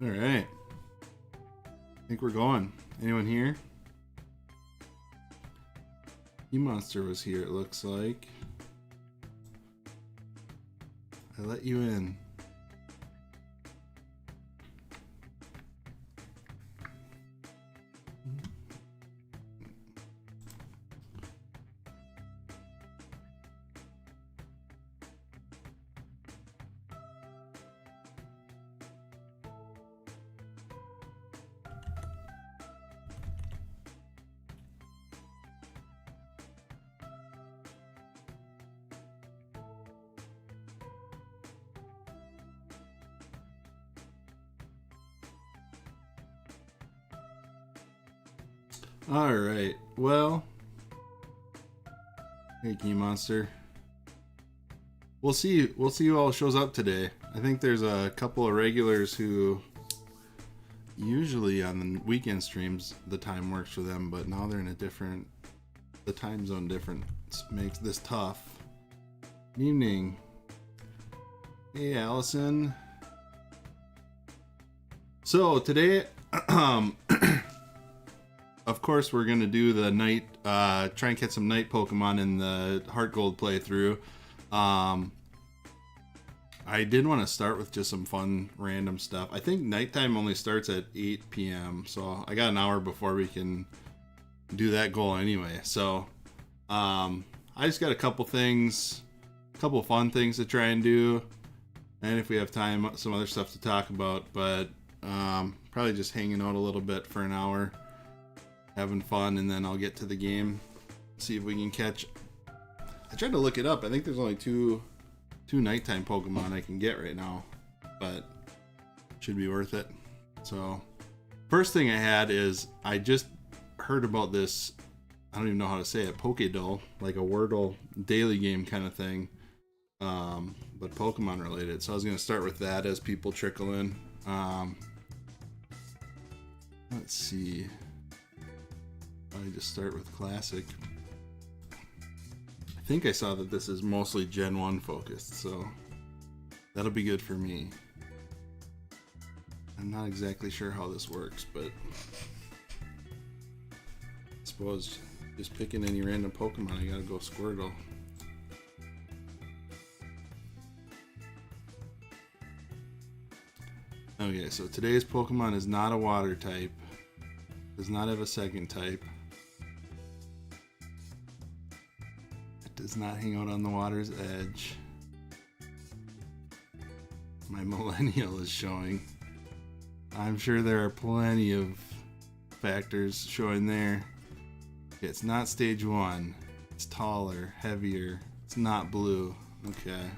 All right. I think we're going. Anyone here? E-Monster was here, it looks like. I let you in. All right. Well, thank you, Monster. We'll see. We'll see who all shows up today. I think there's a couple of regulars who usually on the weekend streams the time works for them, but now they're in a different. The time zone difference makes this tough. Good evening. Hey, Allison. So today, of course, we're gonna do the night, try and catch some night Pokemon in the Heartgold playthrough. I did want to start with just some fun random stuff. I think nighttime only starts at 8 p.m. so I got an hour before we can do that goal anyway. So I just got a couple things, a couple fun things to try and do, and if we have time, some other stuff to talk about. But probably just hanging out a little bit for an hour, having fun, and then I'll get to the game, see if we can catch. I tried to look it up. I think there's only two nighttime Pokemon I can get right now, but should be worth it. So first thing I had is I just heard about this, I don't even know how to say it, Pokédoll, like a Wordle daily game kind of thing, but Pokemon related. So I was going to start with that as people trickle in. Let's see. I just start with Classic. I think I saw that this is mostly Gen 1 focused, so that'll be good for me. I'm not exactly sure how this works, but I suppose just picking any random Pokemon, I gotta go Squirtle. Okay, so today's Pokemon is not a water type, does not have a second type. Does not hang out on the water's edge. My millennial is showing. I'm sure there are plenty of factors showing there. It's not stage 1. It's taller, heavier. It's not blue. Okay.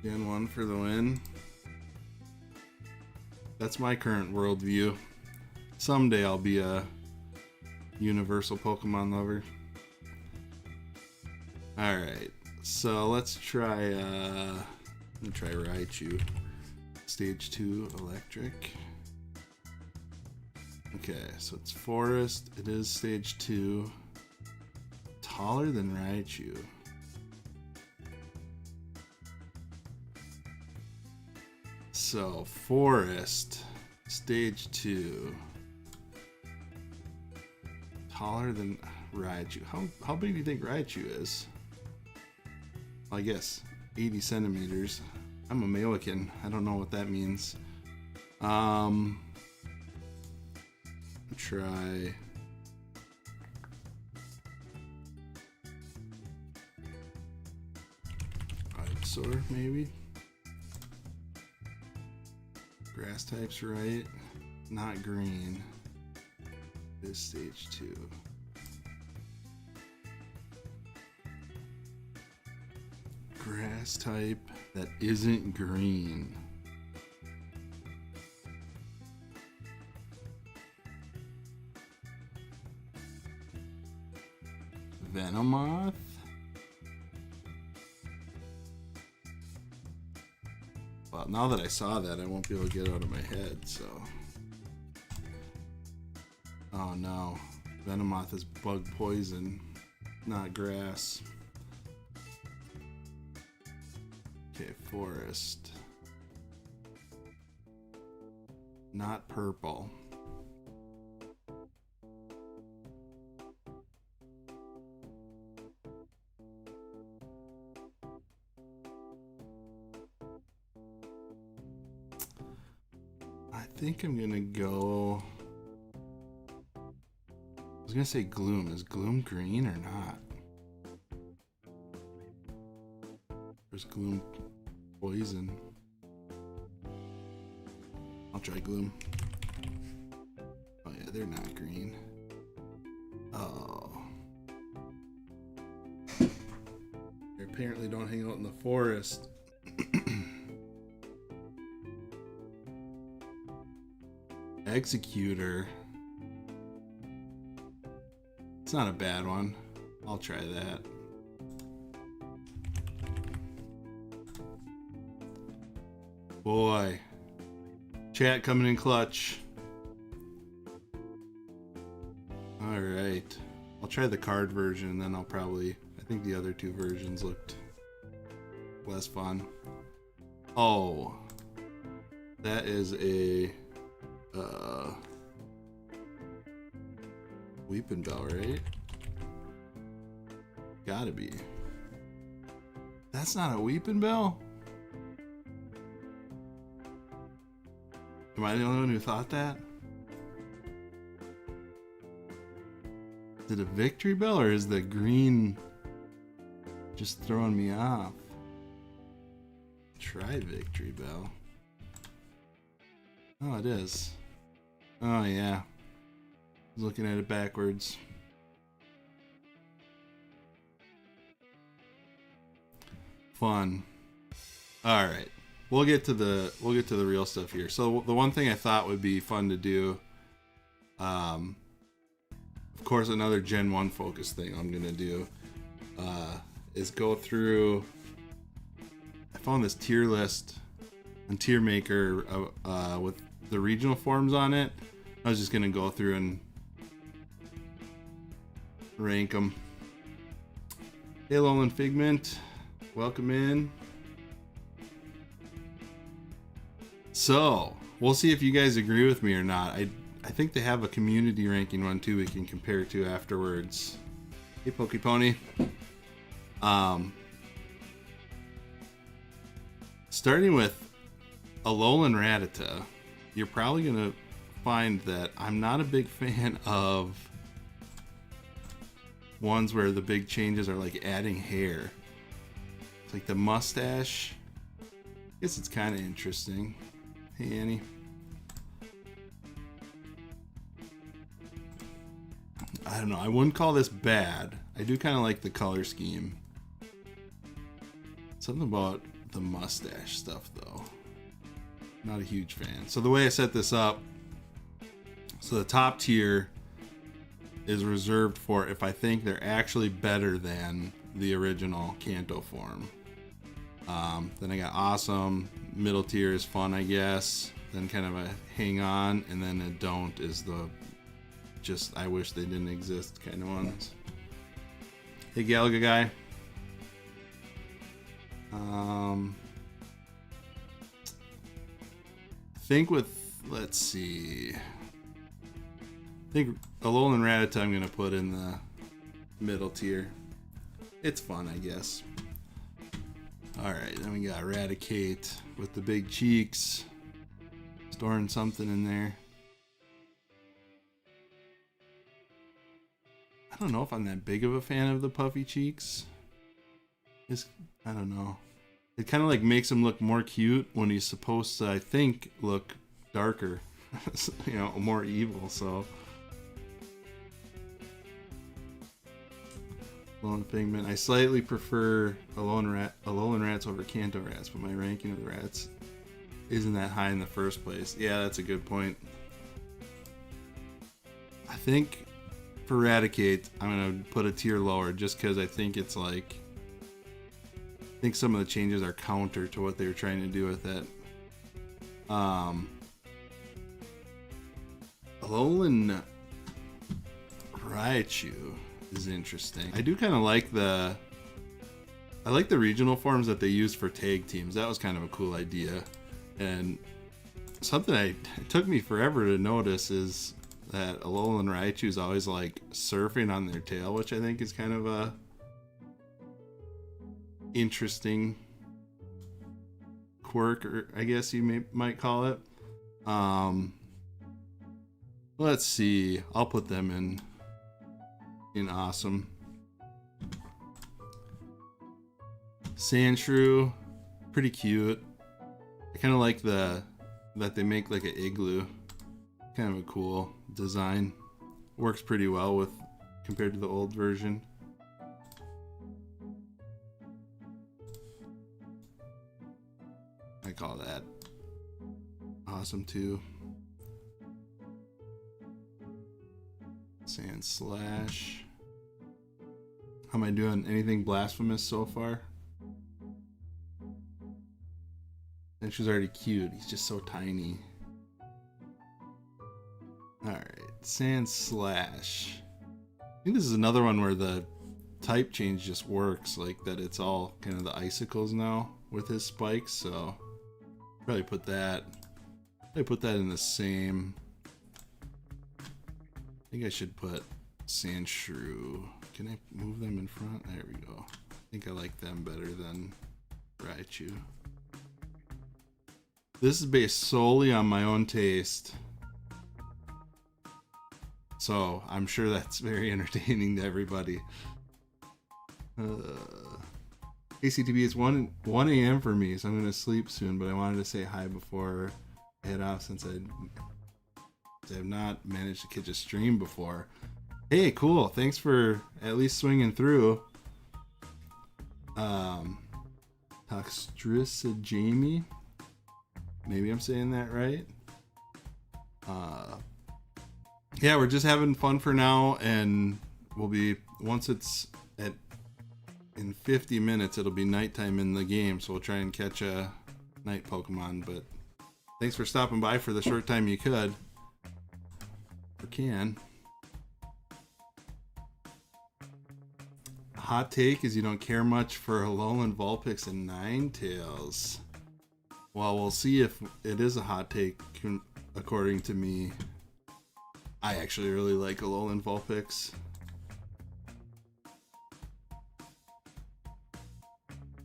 Gen 1 for the win. That's my current worldview. Someday I'll be a universal Pokemon lover. Alright, so let's try, Raichu. Stage 2 electric. Okay, so it's forest. It is stage 2. Taller than Raichu. So, forest, stage 2. Taller than Raichu. How big do you think Raichu is? Well, I guess 80 centimeters. I'm a American. I don't know what that means. Try Ivysaur, maybe. Grass type's right. Not green. This stage 2. Grass type that isn't green. Venomoth? Well, now that I saw that, I won't be able to get it out of my head, so. Oh no. Venomoth is bug poison, not grass. Okay, forest. Not purple. I think I'm gonna go. I was gonna say gloom. Is gloom green or not? There's gloom poison. I'll try gloom. Oh yeah, they're not green. Oh. They apparently don't hang out in the forest. Executor. It's not a bad one. I'll try that. Boy. Chat coming in clutch. Alright. I'll try the card version and then I'll probably... I think the other two versions looked less fun. Oh. That is a... Weeping Bell, right? Gotta be. That's not a Weeping Bell? Am I the only one who thought that? Is it a Victory Bell or is the green just throwing me off? Try Victory Bell. Oh, it is. Oh, yeah. I was looking at it backwards. Fun. All right. We'll get to the real stuff here. So the one thing I thought would be fun to do, of course, another Gen 1 focus thing I'm gonna do, is go through. I found this tier list and tier maker with the regional forms on it. I was just gonna go through and rank them. Hey, Alolan Figment, welcome in. So, we'll see if you guys agree with me or not. I think they have a community ranking one too we can compare to afterwards. Hey, Pokepony. Starting with Alolan Rattata, you're probably going to find that I'm not a big fan of ones where the big changes are like adding hair. It's like the mustache. I guess it's kind of interesting. Hey, Annie. I don't know. I wouldn't call this bad. I do kind of like the color scheme. Something about the mustache stuff, though. Not a huge fan. So the way I set this up, so the top tier is reserved for if I think they're actually better than the original Kanto form. Then I got awesome. Middle tier is fun, I guess. Then kind of a hang on, and then a don't is the just I wish they didn't exist kind of ones. Hey, Galaga guy. I think with, let's see. I think Alolan Rattata I'm gonna put in the middle tier. It's fun, I guess. Alright, then we got Eradicate with the big cheeks. Storing something in there. I don't know if I'm that big of a fan of the puffy cheeks. I don't know. It kind of like makes him look more cute when he's supposed to, I think, look darker. You know, more evil, so. Alolan Figment. I slightly prefer Alolan Rats over Kanto Rats, but my ranking of the rats isn't that high in the first place. Yeah, that's a good point. I think for Eradicate, I'm going to put a tier lower just because I think it's like... I think some of the changes are counter to what they were trying to do with it. Alolan Raichu is interesting. I do kind of like the I like the regional forms that they used for tag teams. That was kind of a cool idea. And something it took me forever to notice is that Alolan Raichu is always like surfing on their tail, which I think is kind of a interesting quirk, or I guess you might call it. Let's see. I'll put them in awesome. Sandshrew, pretty cute. I kind of like that they make like an igloo. Kind of a cool design. Works pretty well with compared to the old version. I call that awesome too. Sandslash. How am I doing? Anything blasphemous so far? And she's already cute. He's just so tiny. Alright, Sandslash. I think this is another one where the type change just works, like that it's all kind of the icicles now with his spikes, so probably put that in the same. I think I should put Sandshrew. Can I move them in front? There we go. I think I like them better than Raichu. This is based solely on my own taste, so I'm sure that's very entertaining to everybody. ACTB is 1 a.m. for me, so I'm going to sleep soon, but I wanted to say hi before I head off since I have not managed to catch a stream before. Hey, cool. Thanks for at least swinging through. Toxtricid Jamie. Maybe I'm saying that right. Yeah, we're just having fun for now, and we'll be, once it's in 50 minutes, it'll be nighttime in the game, so we'll try and catch a night Pokemon. But thanks for stopping by for the short time you could. Or can. Hot take is you don't care much for Alolan Vulpix and Ninetales. Well, we'll see if it is a hot take. According to me, I actually really like Alolan Vulpix.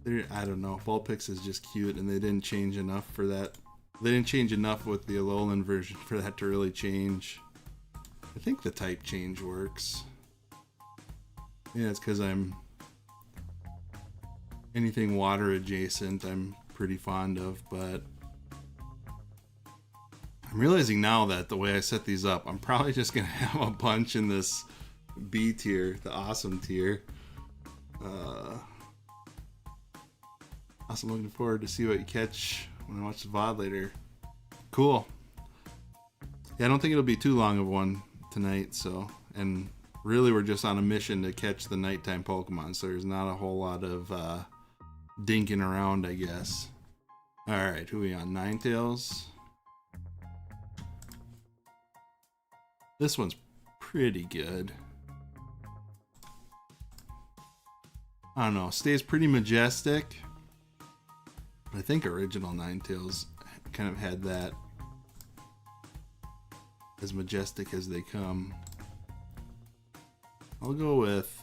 I don't know. Vulpix is just cute, and they didn't change enough for that. They didn't change enough with the Alolan version for that to really change. I think the type change works. Yeah, it's because I'm anything water adjacent I'm pretty fond of, but I'm realizing now that the way I set these up, I'm probably just gonna have a bunch in this B tier, the awesome tier. Also looking forward to see what you catch when I watch the VOD later. Cool. Yeah, I don't think it'll be too long of one tonight, so, and really we're just on a mission to catch the nighttime Pokemon, so there's not a whole lot of dinking around, I guess. Alright, who are we on? Ninetales. This one's pretty good. I don't know, stays pretty majestic. I think original Ninetales kind of had that as majestic as they come. I'll go with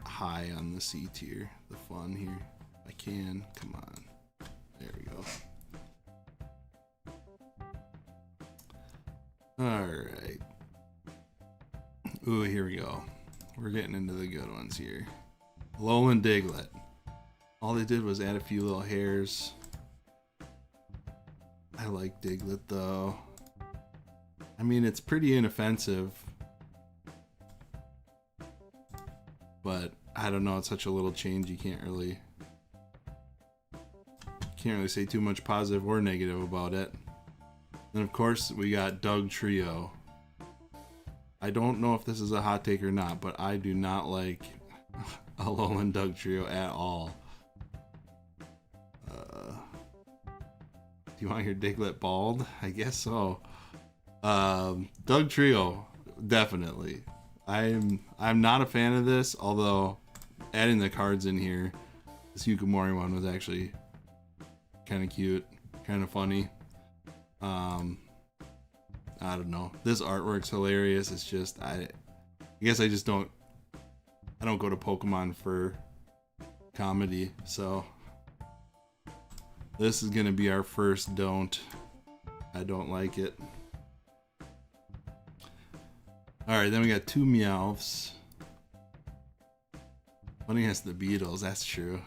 high on the C tier, the fun here. If I can, come on. There we go. Alright. Ooh, here we go. We're getting into the good ones here. Alolan Diglett. All they did was add a few little hairs. I like Diglett though. I mean, it's pretty inoffensive, but I don't know, it's such a little change you can't really say too much positive or negative about it. And of course we got Doug Trio. I don't know if this is a hot take or not, but I do not like Alolan Doug Trio at all. Do you want your Diglett bald? I guess so. Doug Trio, definitely. I'm not a fan of this, although adding the cards in here. This Yukamori one was actually kind of cute, kind of funny. I don't know. This artwork's hilarious. It's just I guess I don't go to Pokemon for comedy, so this is gonna be our first don't. I don't like it. Alright, then we got two Meowths. Funny has the Beatles, that's true.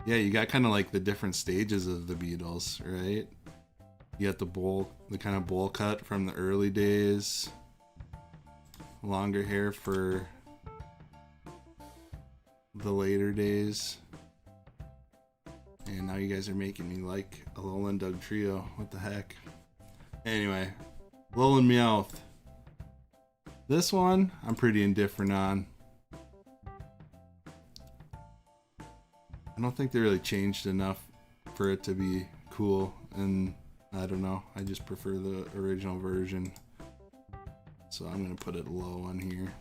Yeah, you got kind of like the different stages of the Beatles, right? You got the kind of bowl cut from the early days. Longer hair for the later days. And now you guys are making me like a Alolan Doug trio. What the heck? Anyway, Alolan Meowth. This one, I'm pretty indifferent on. I don't think they really changed enough for it to be cool, and I don't know. I just prefer the original version. So I'm going to put it low on here.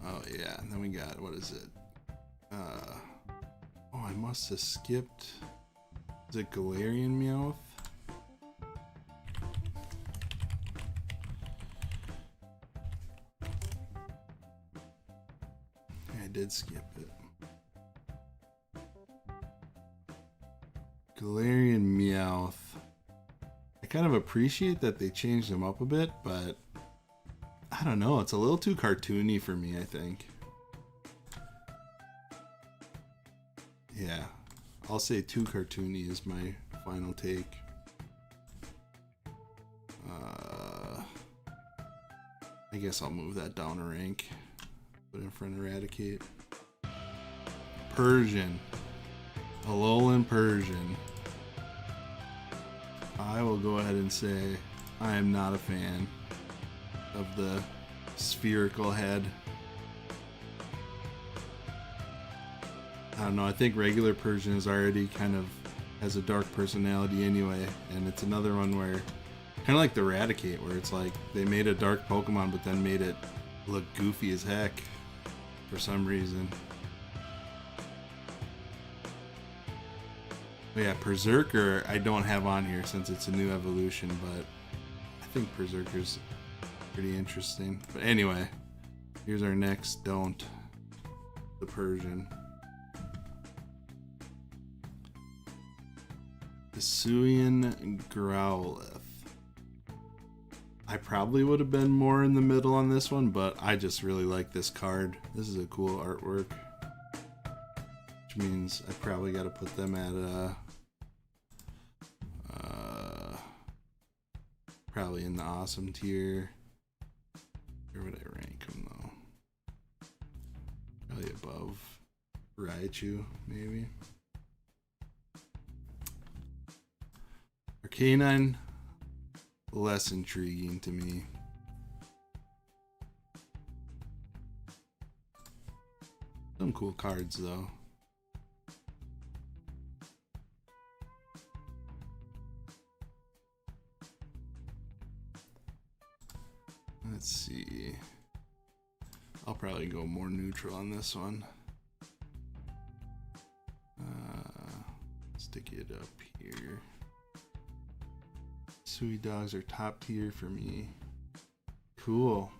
Oh yeah, and then we got, what is it? Oh, I must have skipped. Is it Galarian Meowth? I did skip it. Galarian Meowth. I kind of appreciate that they changed him up a bit, but I don't know. It's a little too cartoony for me, I think. Yeah, I'll say too cartoony is my final take. I guess I'll move that down a rank. Put it in front of Eradicate. Persian. Alolan Persian. I will go ahead and say I am not a fan of the spherical head. I don't know, I think regular Persian is already kind of has a dark personality anyway, and it's another one where kind of like the Eradicate, where it's like they made a dark Pokemon but then made it look goofy as heck for some reason. But yeah, Berserker I don't have on here since it's a new evolution, but I think Berserker's pretty interesting. But anyway, here's our next don't. The Persian. Hisuian Growlithe. I probably would have been more in the middle on this one, but I just really like this card. This is a cool artwork. Which means I probably got to put them at probably in the awesome tier. Where would I rank them though? Probably above Raichu, maybe. Arcanine, less intriguing to me. Some cool cards though. Let's see. I'll probably go more neutral on this one. Stick it up here. Sui Dogs are top tier for me. Cool.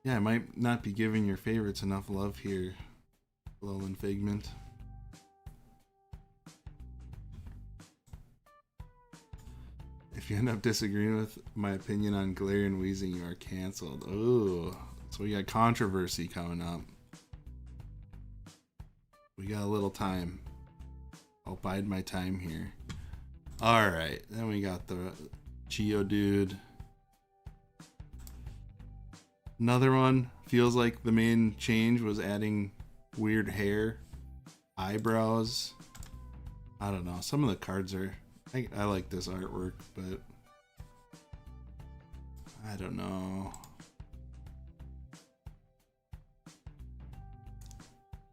Yeah, I might not be giving your favorites enough love here, Alolan Figment. If you end up disagreeing with my opinion on Galarian Weezing, you are canceled. Ooh, so we got controversy coming up. We got a little time. I'll bide my time here. Alright, then we got the Geodude. Another one. Feels like the main change was adding weird hair, eyebrows. I don't know. Some of the cards are... I like this artwork, but... I don't know.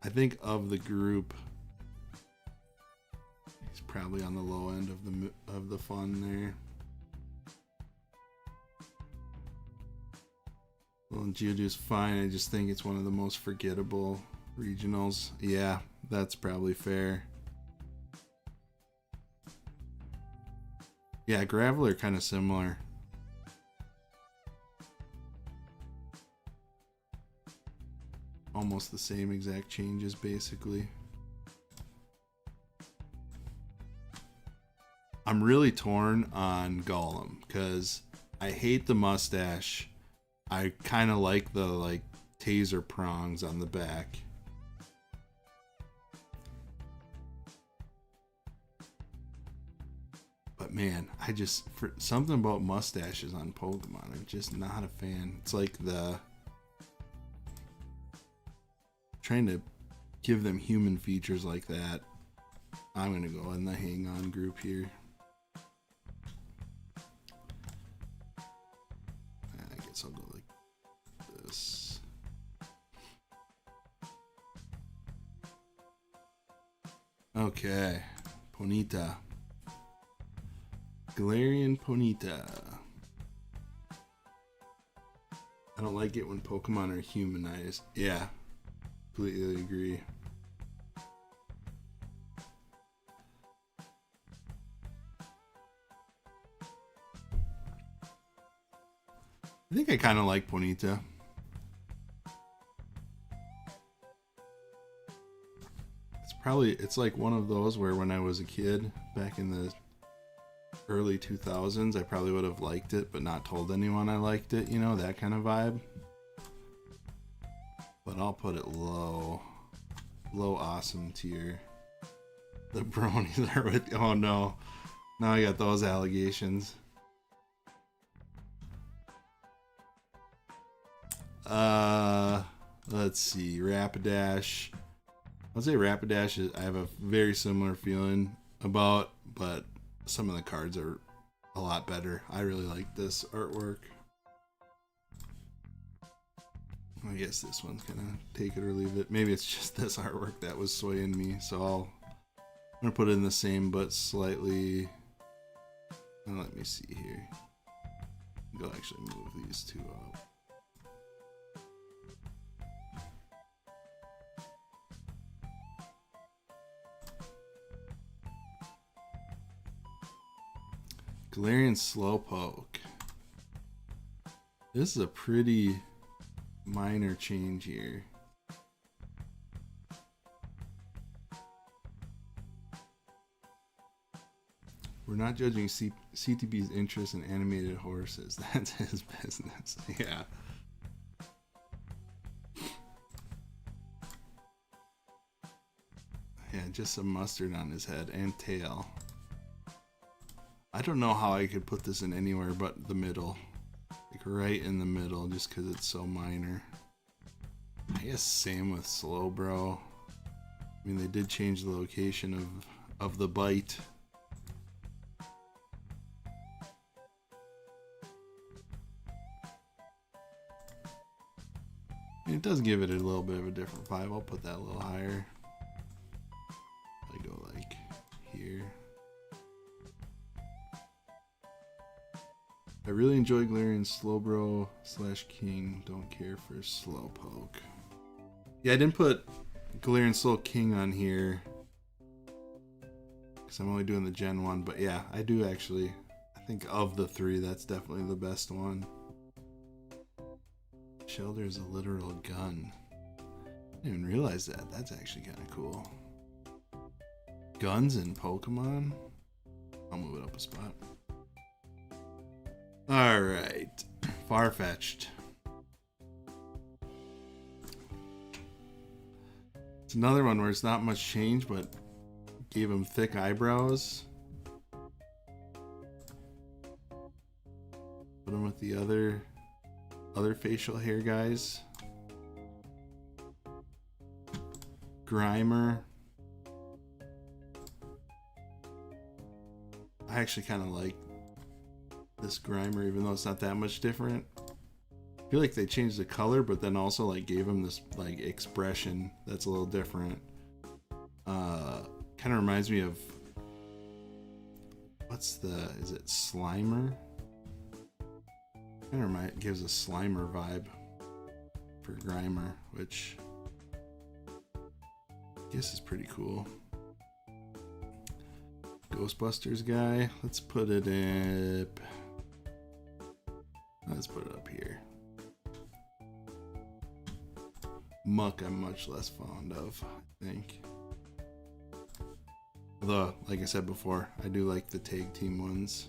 I think of the group, he's probably on the low end of the fun there. Well, Geodude's fine. I just think it's one of the most forgettable regionals. Yeah, that's probably fair. Yeah, Graveler kind of similar. Almost the same exact changes, basically. I'm really torn on Golem because I hate the mustache. I kind of like the taser prongs on the back. But man, for something about mustaches on Pokemon, I'm just not a fan. It's like trying to give them human features like that. I'm gonna go in the hang on group here. I guess I'll go like this. Okay, Ponyta. Galarian Ponyta. I don't like it when Pokemon are humanized. Yeah, completely agree. I think I kind of like Ponyta. It's like one of those where when I was a kid back in the early 2000s, I probably would have liked it but not told anyone I liked it, you know, that kind of vibe. But I'll put it low awesome tier. The bronies are with, oh no, now I got those allegations. Let's see, Rapidash. I'll say Rapidash I have a very similar feeling about, but some of the cards are a lot better. I really like this artwork. I guess this one's gonna take it or leave it. Maybe it's just this artwork that was swaying me, so I'm gonna put it in the same but slightly. Let me see here. I'll actually move these two up. Galarian Slowpoke. This is a pretty minor change here. We're not judging CTB's interest in animated horses. That's his business. Yeah. Yeah, just some mustard on his head and tail. I don't know how I could put this in anywhere but the middle. Like right in the middle, just because it's so minor. I guess same with Slowbro. I mean, they did change the location of the bite. It does give it a little bit of a different vibe. I'll put that a little higher. I go like here. I really enjoy Galarian Slowbro / King. Don't care for Slowpoke. Yeah, I didn't put Galarian Slow King on here because I'm only doing the Gen 1. But yeah, I do actually. I think of the three, that's definitely the best one. Shelter is a literal gun. I didn't even realize that. That's actually kind of cool. Guns in Pokemon? I'll move it up a spot. Alright. Farfetch'd. It's another one where it's not much change, but gave him thick eyebrows. Put him with the other facial hair guys. Grimer. I actually kind of like this Grimer, even though it's not that much different. I feel like they changed the color, but then also like gave him this like expression that's a little different. Kind of reminds me of what's the, is it Slimer? It gives a Slimer vibe for Grimer, which I guess is pretty cool. Ghostbusters guy, let's put it up here. Muck I'm much less fond of, I think. Although, like I said before, I do like the tag team ones.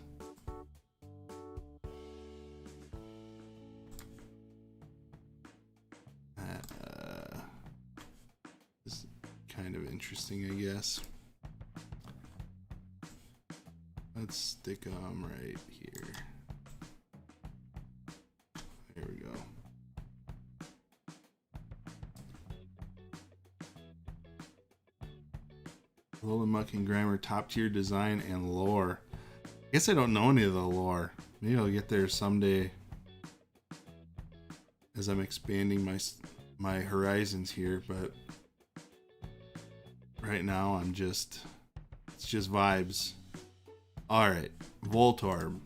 This is kind of interesting, I guess. Let's stick them right here. There we go. Alolan Muck and Grimer, top tier design and lore. I guess I don't know any of the lore. Maybe I'll get there someday as I'm expanding my horizons here, but right now it's just vibes. Alright, Voltorb.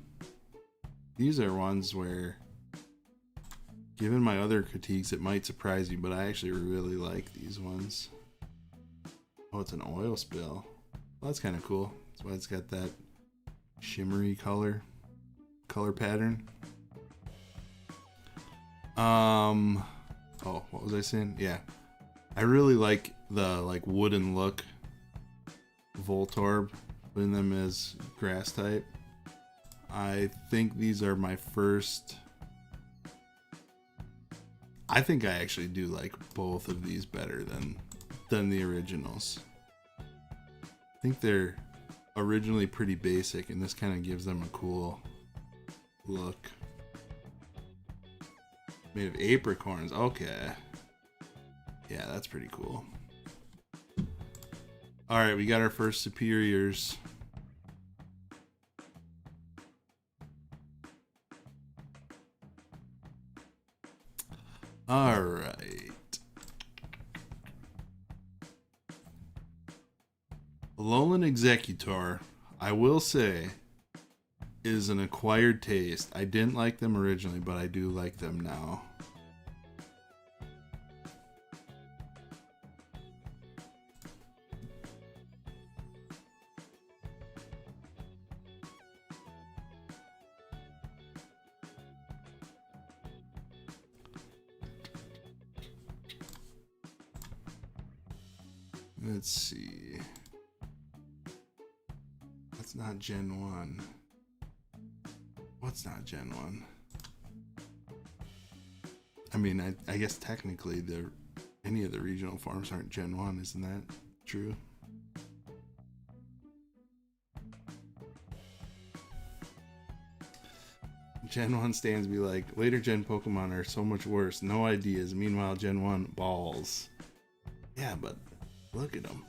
These are ones where, given my other critiques, it might surprise you, but I actually really like these ones. Oh, it's an oil spill. Well, that's kind of cool. That's why it's got that shimmery color pattern. Oh, what was I saying? Yeah, I really like the wooden look Voltorb, putting them as grass type. I think these are my first. I think I actually do like both of these better than the originals. I think they're originally pretty basic, and this kind of gives them a cool look. Made of apricorns. Okay. Yeah, that's pretty cool. Alright, we got our first superiors. Alright. Alolan Executor, I will say, is an acquired taste. I didn't like them originally, but I do like them now. Let's see. That's not Gen 1. What's not Gen 1? I mean, I guess technically any of the regional forms aren't Gen 1, isn't that true? Gen 1 stands be like, later Gen Pokemon are so much worse, no ideas. Meanwhile, Gen 1 balls. Yeah, but look at them.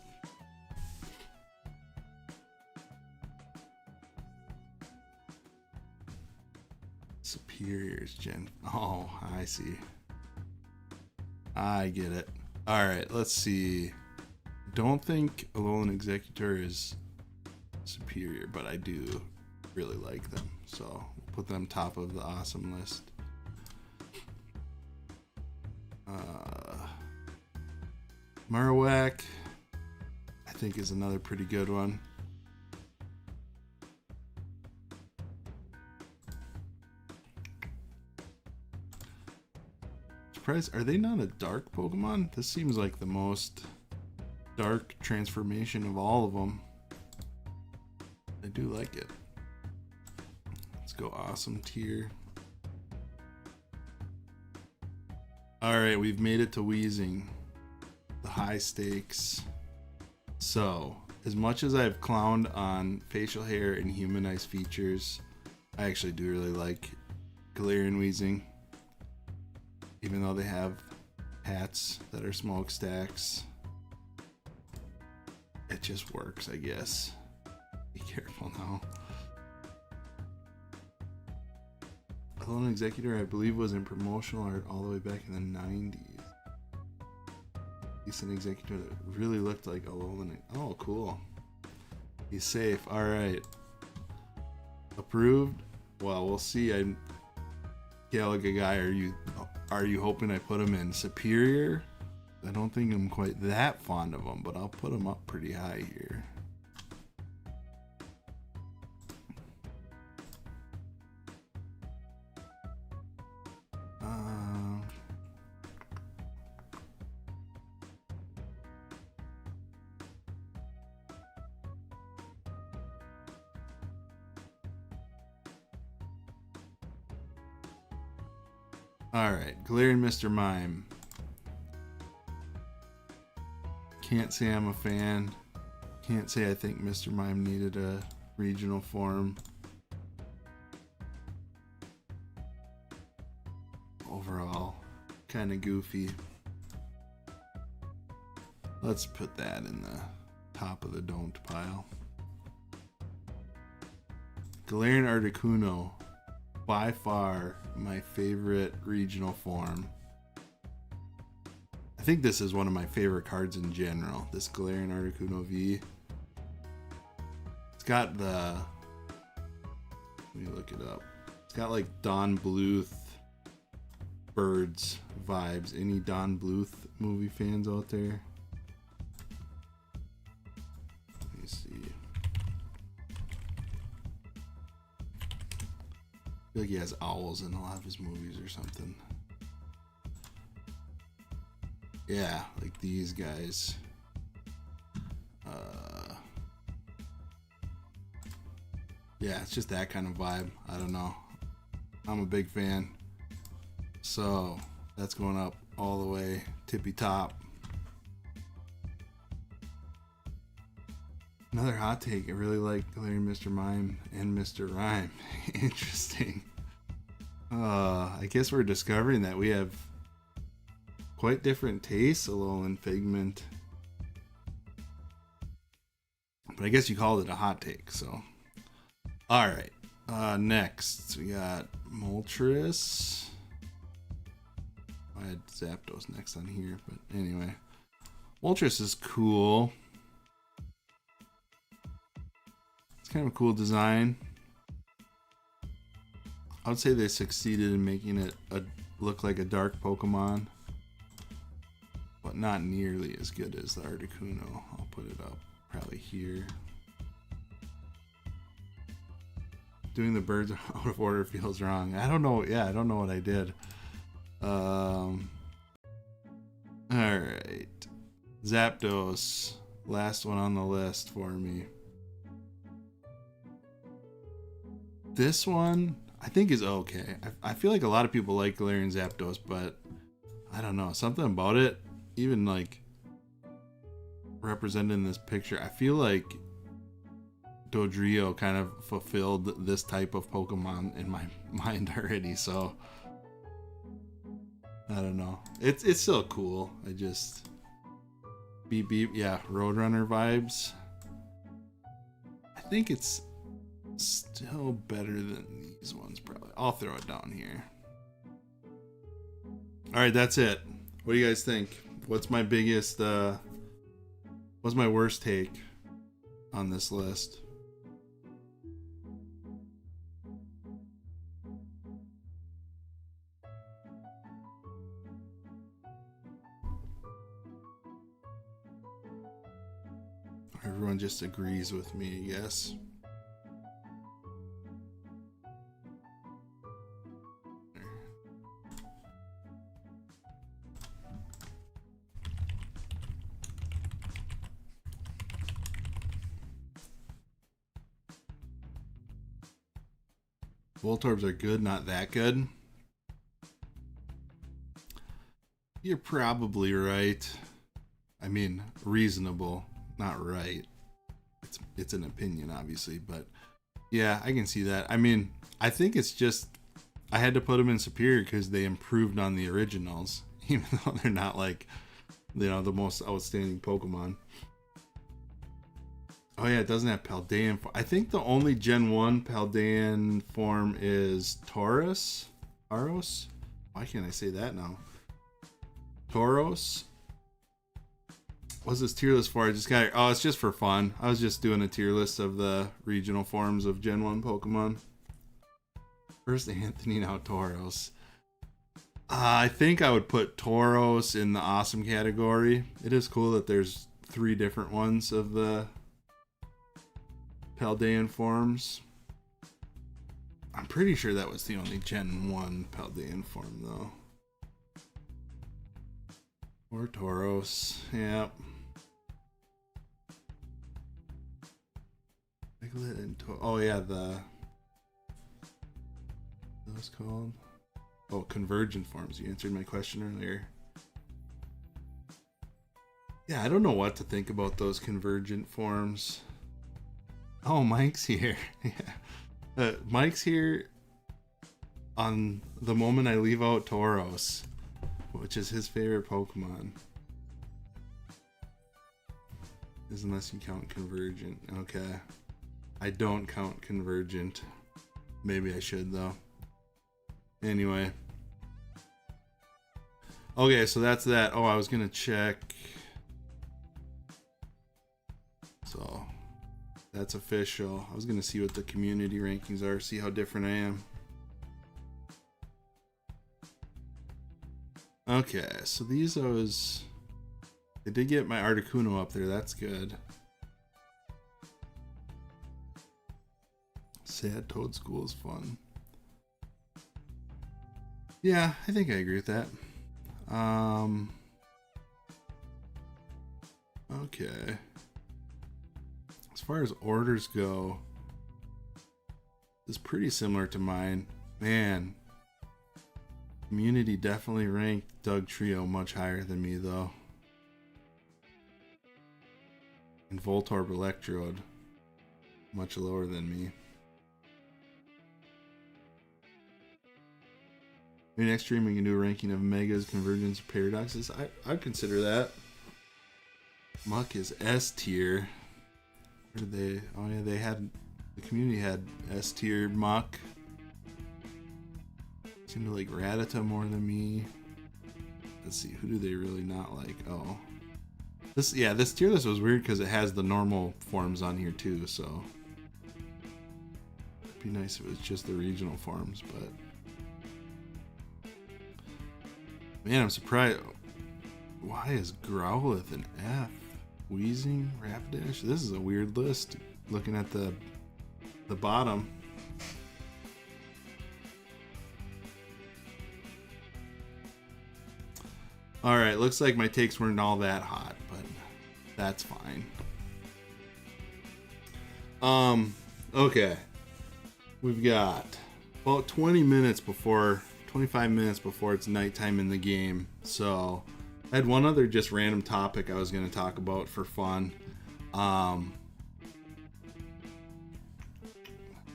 Superiors, Gen. Oh, I see. I get it. Alright, let's see. Don't think Alolan Executor is superior, but I do really like them. So we'll put them top of the awesome list. Marowak, I think, is another pretty good one. Surprised, are they not a dark Pokemon? This seems like the most dark transformation of all of them. I do like it. Let's go awesome tier. Alright, we've made it to Weezing. The high stakes. So, as much as I've clowned on facial hair and humanized features, I actually do really like Galarian Weezing. Even though they have hats that are smokestacks, it just works, I guess. Be careful now. Alolan Executor, I believe, was in promotional art all the way back in the 90s. Decent Executor that really looked like Alolan. Oh, cool. He's safe. Alright. approved. Well, we'll see. I'm Galaga guy. Are you hoping I put him in superior? I don't think I'm quite that fond of him, but I'll put him up pretty high here. Alright, Galarian Mr. Mime. Can't say I'm a fan. Can't say I think Mr. Mime needed a regional form. Overall, kind of goofy. Let's put that in the top of the don't pile. Galarian Articuno. By far my favorite regional form. I think this is one of my favorite cards in general, this Galarian Articuno V. It's got the, let me look it up. It's got like Don Bluth birds vibes. Any Don Bluth movie fans out there? Let me see. I feel like he has owls in a lot of his movies or something. Yeah, like these guys. Yeah, it's just that kind of vibe. I don't know. I'm a big fan. So that's going up all the way tippy top. Another hot take. I really like Galarian Mr. Mime and Mr. Rhyme. Interesting. I guess we're discovering that we have quite different tastes, Alolan Figment. But I guess you called it a hot take, so. Alright. Next, we got Moltres. I had Zapdos next on here, but anyway. Moltres is cool. Kind of a cool design. I would say they succeeded in making it look like a dark Pokemon, but not nearly as good as the Articuno. I'll put it up probably here. Doing the birds out of order feels wrong. I don't know. Yeah, I don't know what I did. All right, Zapdos, last one on the list for me. This one, I think, is okay. I feel like a lot of people like Galarian Zapdos, but I don't know. Something about it, even like represented in this picture, I feel like Dodrio kind of fulfilled this type of Pokemon in my mind already. So I don't know. It's still cool. I just beep beep. Yeah, Roadrunner vibes. I think it's still better than these ones, probably. I'll throw it down here. Alright, that's it. What do you guys think? What's my biggest, what's my worst take on this list? Everyone just agrees with me, I guess. Voltorbs are good, not that good. You're probably right. I mean, reasonable, not right. It's an opinion, obviously, but yeah, I can see that. I mean, I think it's just I had to put them in superior because they improved on the originals, even though they're not like, you know, the most outstanding Pokemon. Oh yeah, it doesn't have Paldean. I think the only Gen 1 Paldean form is Tauros. Tauros? Why can't I say that now? Tauros. What's this tier list for? I just got. Oh, it's just for fun. I was just doing a tier list of the regional forms of Gen 1 Pokemon. First, Anthony, now Tauros. I think I would put Tauros in the awesome category. It is cool that there's 3 different ones of the Paldean forms. I'm pretty sure that was the only Gen 1 Paldean form, though. Or Tauros. Yep. Oh, yeah, what's called? Oh, convergent forms. You answered my question earlier. Yeah, I don't know what to think about those convergent forms. Oh, Mike's here. Yeah. Mike's here on the moment I leave out Tauros, which is his favorite Pokemon. Unless you count convergent. Okay. I don't count convergent. Maybe I should, though. Anyway. Okay, so that's that. Oh, I was going to check. So, that's official. I was going to see what the community rankings are, see how different I am. Okay, so these I did get my Articuno up there. That's good. Sad Toad School is fun. Yeah, I think I agree with that. Okay. As far as orders go, it's pretty similar to mine. Man, community definitely ranked Doug Trio much higher than me, though. And Voltorb Electrode much lower than me. Maybe next stream we can do a ranking of Megas, Convergence, Paradoxes. I'd consider that. Muck is S tier. Where did they? Oh yeah, the community had S tier Muck. Seemed to like Rattata more than me. Let's see, who do they really not like? Oh, this tier list was weird because it has the normal forms on here too. So it'd be nice if it was just the regional forms, but. Man, I'm surprised. Why is Growlithe an F? Wheezing, Rapidash? This is a weird list. Looking at the bottom. Alright, looks like my takes weren't all that hot, but that's fine. Okay. We've got about 25 minutes before it's nighttime in the game. So I had one other just random topic I was going to talk about for fun.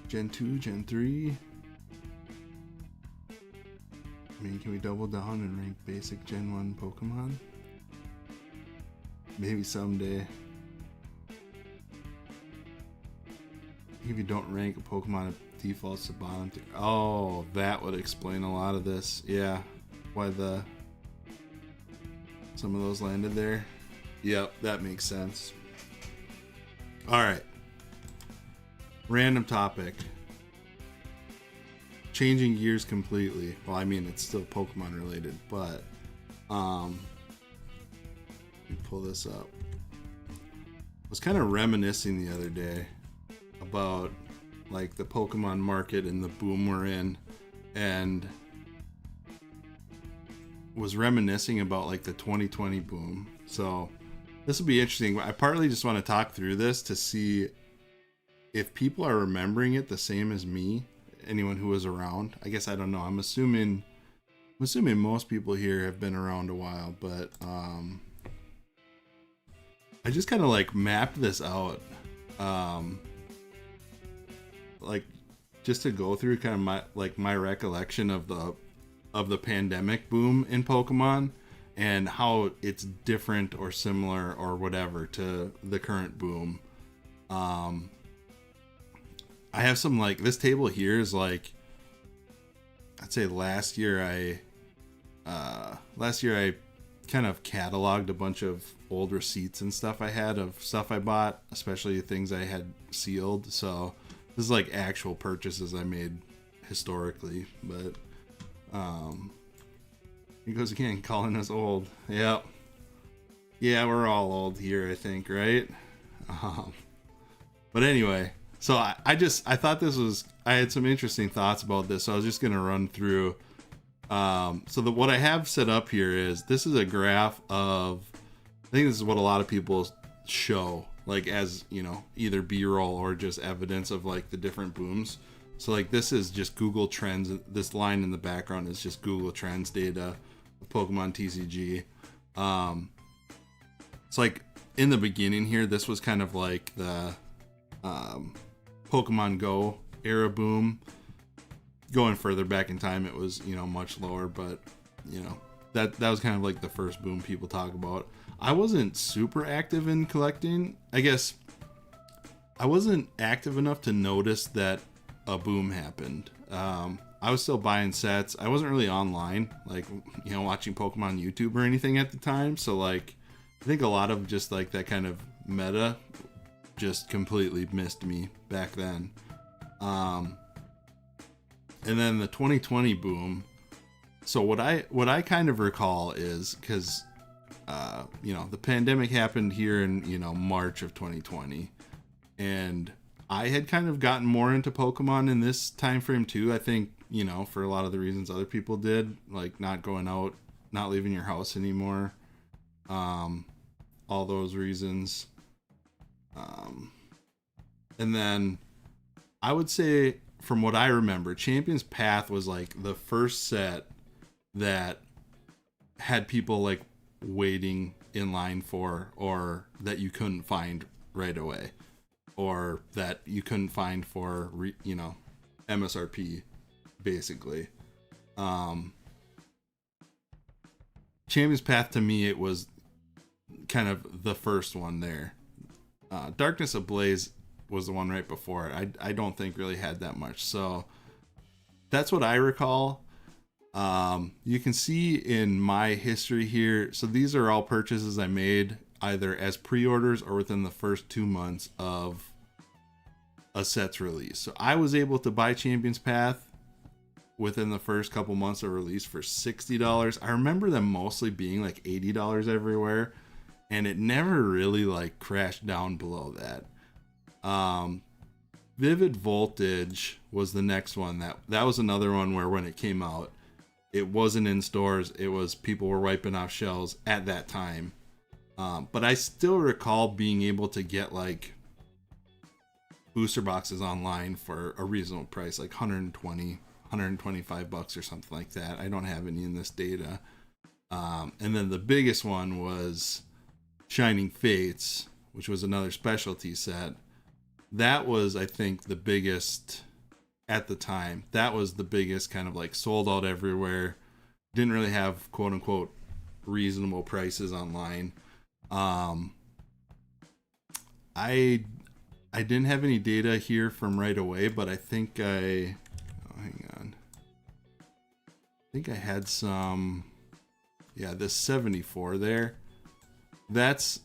Gen 2, Gen 3. I mean, can we double down and rank basic Gen 1 Pokemon? Maybe someday. If you don't rank a Pokemon, it defaults to bottom tier. Oh, that would explain a lot of this. Yeah, why some of those landed there. Yep, that makes sense. All right. Random topic. Changing gears completely. Well, I mean, it's still Pokemon related, but let me pull this up. I was kind of reminiscing the other day about like the Pokemon market and the boom we're in, and was reminiscing about like the 2020 boom. So this will be interesting. I partly just want to talk through this to see if people are remembering it the same as me, anyone who was around. I guess I don't know. I'm assuming most people here have been around a while, but I just kind of like mapped this out. Like just to go through kind of my recollection of the pandemic boom in Pokemon and how it's different or similar or whatever to the current boom. I have some like this table here is like, I'd say last year I kind of cataloged a bunch of old receipts and stuff I had of stuff I bought, especially things I had sealed. So this is like actual purchases I made historically. But he goes again, calling us old. Yep. Yeah, we're all old here, I think, right? But anyway, so I thought I had some interesting thoughts about this, so I was just gonna run through. What I have set up here is, this is a graph of, I think this is what a lot of people show, like, as, you know, either B-roll or just evidence of like the different booms. So like this is just Google Trends. This line in the background is just Google Trends data of Pokemon TCG. It's like in the beginning here, this was kind of like the Pokemon Go era boom. Going further back in time, it was, you know, much lower, but you know, that was kind of like the first boom people talk about. I wasn't super active in collecting. I guess I wasn't active enough to notice that a boom happened. I was still buying sets. I wasn't really online, like, you know, watching Pokemon YouTube or anything at the time. So like, I think a lot of just like that kind of meta just completely missed me back then. And then the 2020 boom. So what I kind of recall is, because you know, the pandemic happened here in, you know, March of 2020, and I had kind of gotten more into Pokemon in this time frame too. I think, you know, for a lot of the reasons other people did, like not going out, not leaving your house anymore, all those reasons. And then I would say, from what I remember, Champion's Path was like the first set that had people like waiting in line for, or that you couldn't find right away, or that you couldn't find for you know, MSRP basically. Champion's Path, to me, it was kind of the first one there. Darkness Ablaze was the one right before it. I don't think really had that much. So that's what I recall. You can see in my history here. So these are all purchases I made either as pre-orders or within the first 2 months of a set's release. So I was able to buy Champion's Path within the first couple months of release for $60. I remember them mostly being like $80 everywhere, and it never really like crashed down below that. Vivid Voltage was the next one. That was another one where when it came out, it wasn't in stores. It was, people were wiping off shelves at that time. But I still recall being able to get like booster boxes online for a reasonable price, like $125 or something like that. I don't have any in this data. And then the biggest one was Shining Fates, which was another specialty set. That was, I think, the biggest at the time. That was the biggest, kind of like sold out everywhere. Didn't really have quote unquote reasonable prices online. I didn't have any data here from right away, but I think hang on. I think I had some, yeah, this 74 there. That's,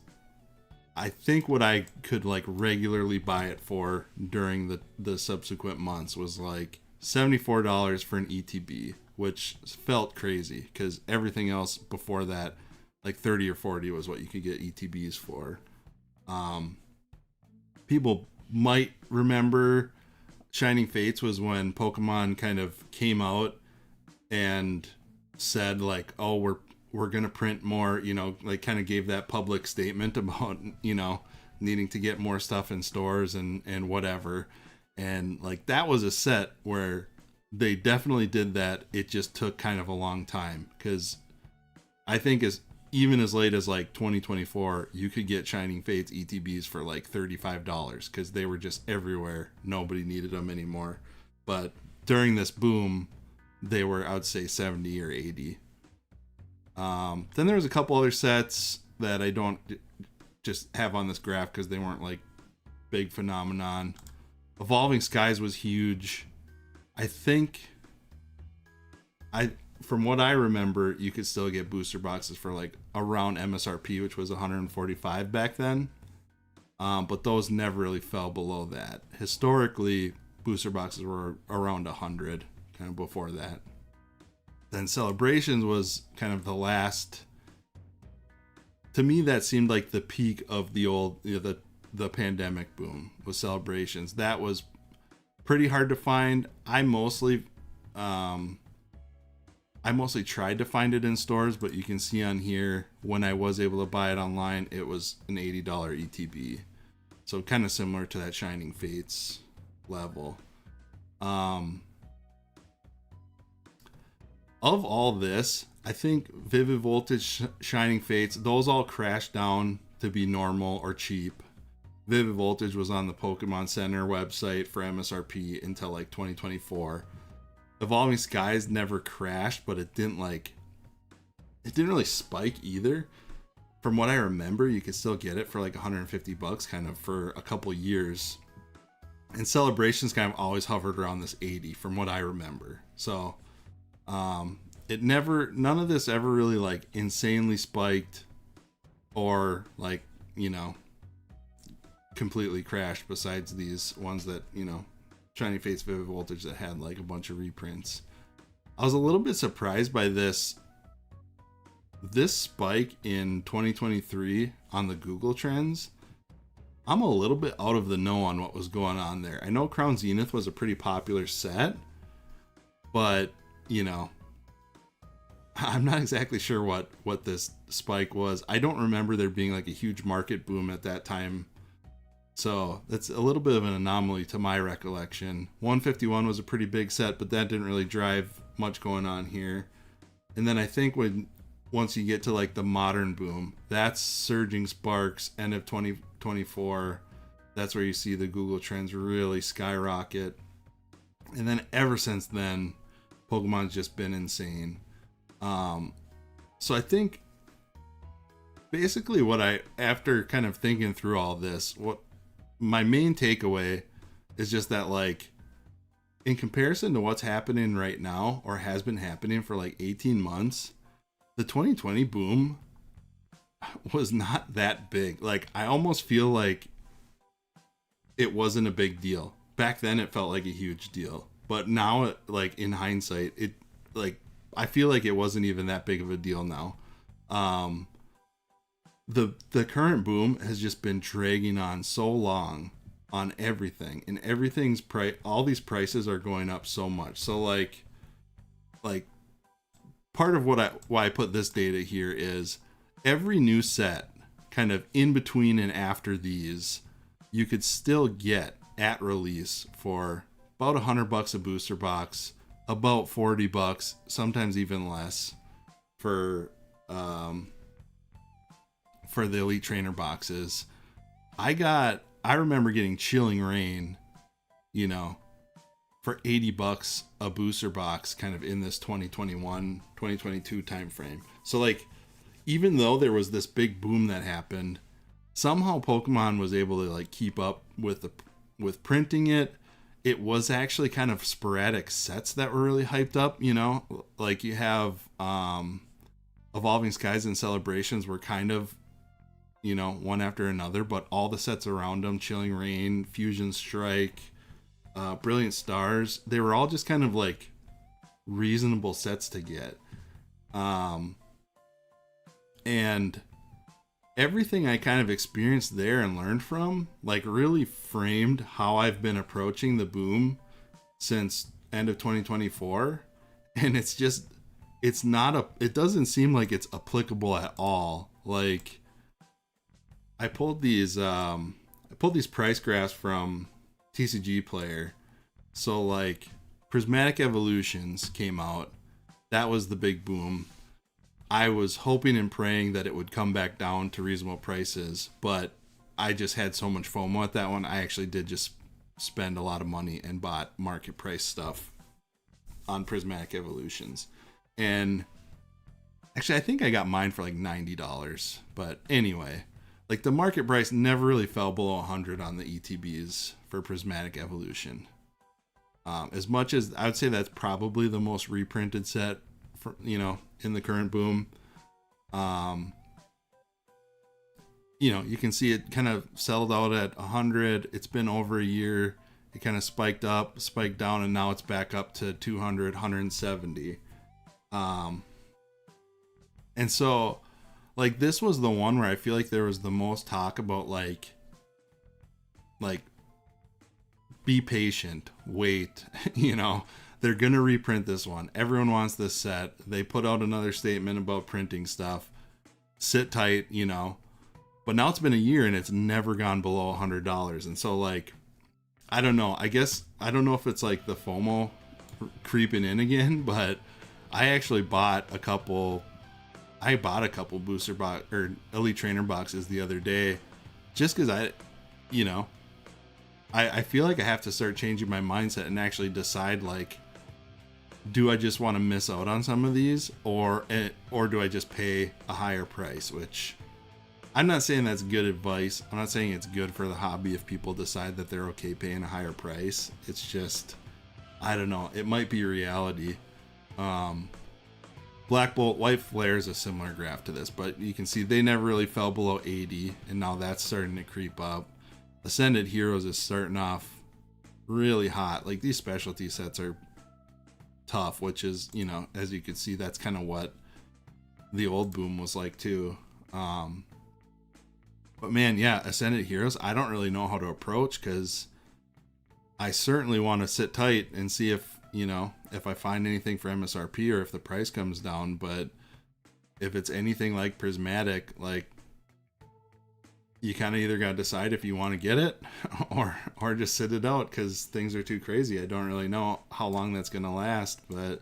I think, what I could like regularly buy it for during the subsequent months was like $74 for an ETB, which felt crazy because everything else before that, like 30 or 40 was what you could get ETBs for. People might remember Shining Fates was when Pokemon kind of came out and said like, oh, we're going to print more, you know, like kind of gave that public statement about, you know, needing to get more stuff in stores and whatever. And like, that was a set where they definitely did that. It just took kind of a long time, because I think even as late as like 2024, you could get Shining Fates ETBs for like $35 because they were just everywhere. Nobody needed them anymore. But during this boom, they were, I would say, 70 or 80. Then there was a couple other sets that I don't just have on this graph because they weren't like big phenomenon. Evolving Skies was huge. I think from what I remember, you could still get booster boxes for like around MSRP, which was 145 back then. But those never really fell below that. Historically, booster boxes were around 100, kind of before that. Then Celebrations was kind of the last. To me, that seemed like the peak of the old, the pandemic boom was Celebrations. That was pretty hard to find. I mostly tried to find it in stores, but you can see on here when I was able to buy it online, it was an $80 ETB. So kind of similar to that Shining Fates level. Of all this, I think Vivid Voltage, Shining Fates, those all crashed down to be normal or cheap. Vivid Voltage was on the Pokemon Center website for MSRP until like 2024. Evolving Skies never crashed, but it didn't really spike either. From what I remember, you could still get it for like $150 kind of for a couple years. And Celebrations kind of always hovered around this 80 from what I remember. So none of this ever really like insanely spiked or like, completely crashed, besides these ones that, Shining Fates, Vivid Voltage, that had like a bunch of reprints. I was a little bit surprised by this spike in 2023 on the Google Trends. I'm a little bit out of the know on what was going on there. I know Crown Zenith was a pretty popular set, but I'm not exactly sure what this spike was. I don't remember there being like a huge market boom at that time. So that's a little bit of an anomaly to my recollection. 151 was a pretty big set, but that didn't really drive much going on here. And then I think once you get to like the modern boom, that's Surging Sparks, end of 2024. That's where you see the Google Trends really skyrocket. And then ever since then, Pokemon's just been insane. So I think basically after kind of thinking through all this, what my main takeaway is just that, like, in comparison to what's happening right now, or has been happening for like 18 months, the 2020 boom was not that big. Like, I almost feel like it wasn't a big deal. Back then it felt like a huge deal. But now, like, in hindsight, I feel like it wasn't even that big of a deal now. The current boom has just been dragging on so long on everything, and everything's all these prices are going up so much. So like part of why I put this data here is every new set kind of in between and after these, you could still get at release for about $100 a booster box, about $40, sometimes even less for the Elite Trainer boxes. I remember getting Chilling Reign, for $80 a booster box kind of in this 2021, 2022 time frame. So like, even though there was this big boom that happened, somehow Pokemon was able to like keep up with printing it. It was actually kind of sporadic sets that were really hyped up, like you have Evolving Skies and Celebrations were kind of, one after another, but all the sets around them, Chilling Reign, Fusion Strike, Brilliant Stars, they were all just kind of like reasonable sets to get. And everything I kind of experienced there and learned from, like, really framed how I've been approaching the boom since end of 2024. And it doesn't seem like it's applicable at all. Like, I pulled these price graphs from TCG Player. So like Prismatic Evolutions came out. That was the big boom. I was hoping and praying that it would come back down to reasonable prices, but I just had so much FOMO at that one. I actually did just spend a lot of money and bought market price stuff on Prismatic Evolutions. And actually, I think I got mine for like $90. But anyway, like, the market price never really fell below 100 on the ETBs for Prismatic Evolution. As much as I would say that's probably the most reprinted set for, in the current boom. You can see it kind of settled out at 100. It's been over a year. It kind of spiked up, spiked down, and now it's back up to 200, 170. And so, like, this was the one where I feel like there was the most talk about, like, be patient, wait, they're going to reprint this one. Everyone wants this set. They put out another statement about printing stuff. Sit tight, But now it's been a year and it's never gone below $100. And so, like, I don't know. I guess, I don't know if it's like the FOMO creeping in again, but I actually bought a couple booster box or Elite Trainer boxes the other day just because I feel like I have to start changing my mindset and actually decide, like, do I just want to miss out on some of these or do I just pay a higher price, which I'm not saying that's good advice. I'm not saying it's good for the hobby if people decide that they're okay paying a higher price. It's just, I don't know. It might be reality. Black Bolt White Flare is a similar graph to this, but you can see they never really fell below 80, and now that's starting to creep up. Ascended Heroes is starting off really hot. Like, these specialty sets are tough, which is, as you can see, that's kind of what the old boom was like too. But man, yeah, Ascended Heroes, I don't really know how to approach because I certainly want to sit tight and see if, if I find anything for MSRP or if the price comes down. But if it's anything like Prismatic, like, you kind of either got to decide if you want to get it or just sit it out because things are too crazy. I don't really know how long that's going to last, but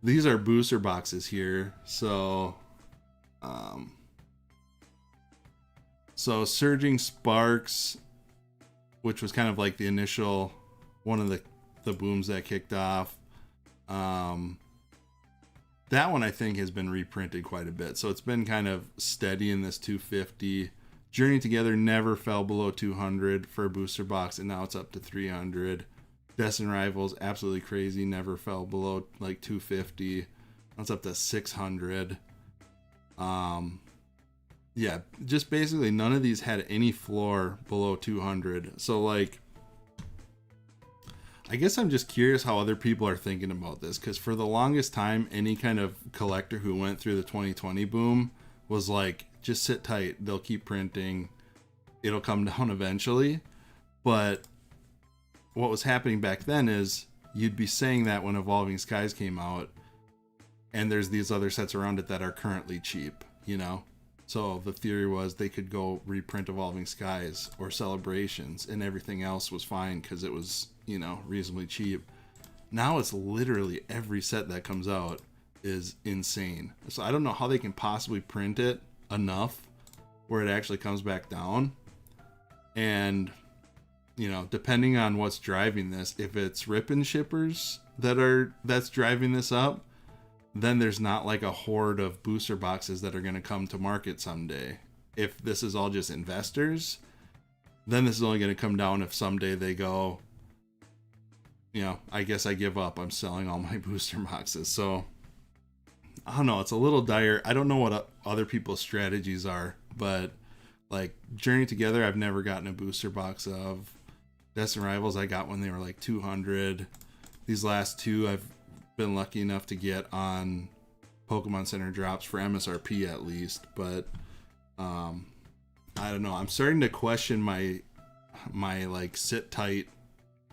these are booster boxes here. So Surging Sparks, which was kind of like the initial one of the booms that kicked off. That one I think has been reprinted quite a bit. So it's been kind of steady in this 250. Journey Together never fell below 200 for a booster box, and now it's up to 300. Destined Rivals, absolutely crazy, never fell below like 250. Now it's up to 600. Yeah, just basically none of these had any floor below 200. So, like, I guess I'm just curious how other people are thinking about this, because for the longest time, any kind of collector who went through the 2020 boom was like, just sit tight, they'll keep printing, it'll come down eventually. But what was happening back then is you'd be saying that when Evolving Skies came out, and there's these other sets around it that are currently cheap, So the theory was they could go reprint Evolving Skies or Celebrations and everything else was fine because it was, reasonably cheap. Now it's literally every set that comes out is insane. So I don't know how they can possibly print it enough where it actually comes back down. And, depending on what's driving this, if it's rip and shippers that's driving this up, then there's not like a horde of booster boxes that are going to come to market someday. If this is all just investors, then this is only going to come down if someday they go, I guess I give up. I'm selling all my booster boxes. So I don't know. It's a little dire. I don't know what other people's strategies are, but like Journey Together, I've never gotten a booster box of. Destined Rivals, I got when they were like 200. These last two, I've been lucky enough to get on Pokemon Center drops for MSRP at least, but I don't know. I'm starting to question my like sit tight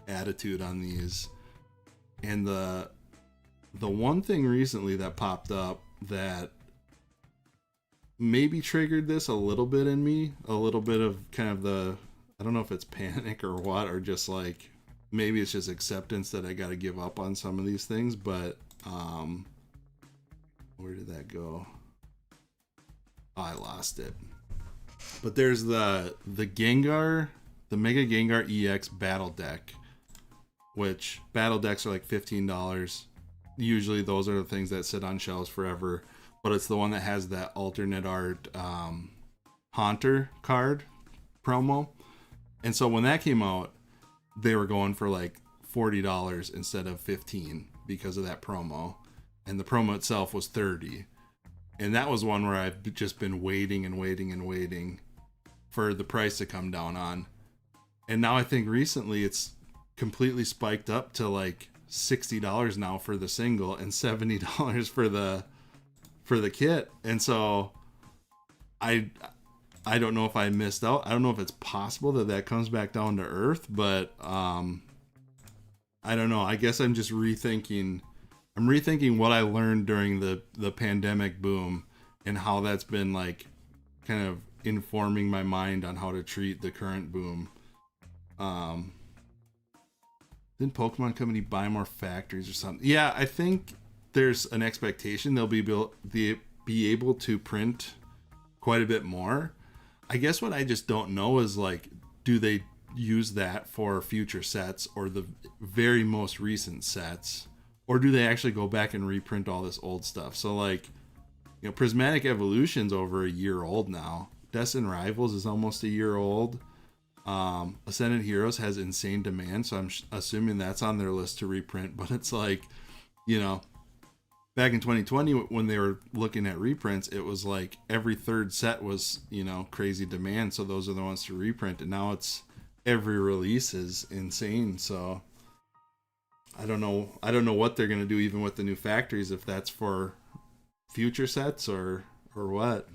attitude on these. And the one thing recently that popped up that maybe triggered this a little bit in me, a little bit of kind of I don't know if it's panic or what, or just like maybe it's just acceptance that I got to give up on some of these things, but where did that go? Oh, I lost it. But there's the Gengar, the Mega Gengar EX battle deck, which battle decks are like $15. Usually those are the things that sit on shelves forever, but it's the one that has that alternate art Haunter card promo. And so when that came out, they were going for like $40 instead of $15 because of that promo, and the promo itself was 30. And that was one where I've just been waiting and waiting and waiting for the price to come down on. And now I think recently it's completely spiked up to like $60 now for the single and $70 for the kit. And so I don't know if I missed out. I don't know if it's possible that comes back down to earth, but I don't know. I guess I'm just rethinking what I learned during the pandemic boom and how that's been like kind of informing my mind on how to treat the current boom. Didn't Pokemon Company buy more factories or something? Yeah, I think there's an expectation they'll be able to print quite a bit more. I guess what I just don't know is like, do they use that for future sets or the very most recent sets, or do they actually go back and reprint all this old stuff? So like, you know, Prismatic Evolution's over a year old now. Destined Rivals is almost a year old. Ascended Heroes has insane demand, so I'm assuming that's on their list to reprint. But it's like, you know, back in 2020 when they were looking at reprints, it was like every third set was, you know, crazy demand, so those are the ones to reprint. And now it's every release is insane. So I don't know what they're gonna do even with the new factories, if that's for future sets or what.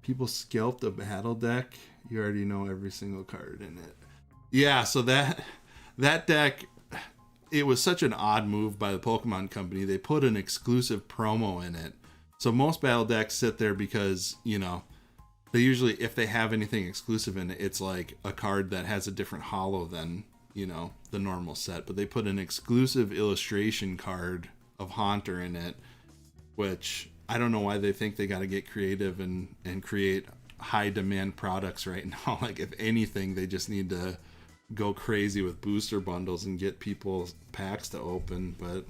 People scalped a battle deck. You already know every single card in it. Yeah, so that deck, it was such an odd move by the Pokemon Company. They put an exclusive promo in it. So most battle decks sit there because, you know, they usually, if they have anything exclusive in it, it's like a card that has a different holo than, you know, the normal set. But they put an exclusive illustration card of Haunter in it, which I don't know why they think they got to get creative and create high demand products right now. Like, if anything, they just need to go crazy with booster bundles and get people's packs to open. But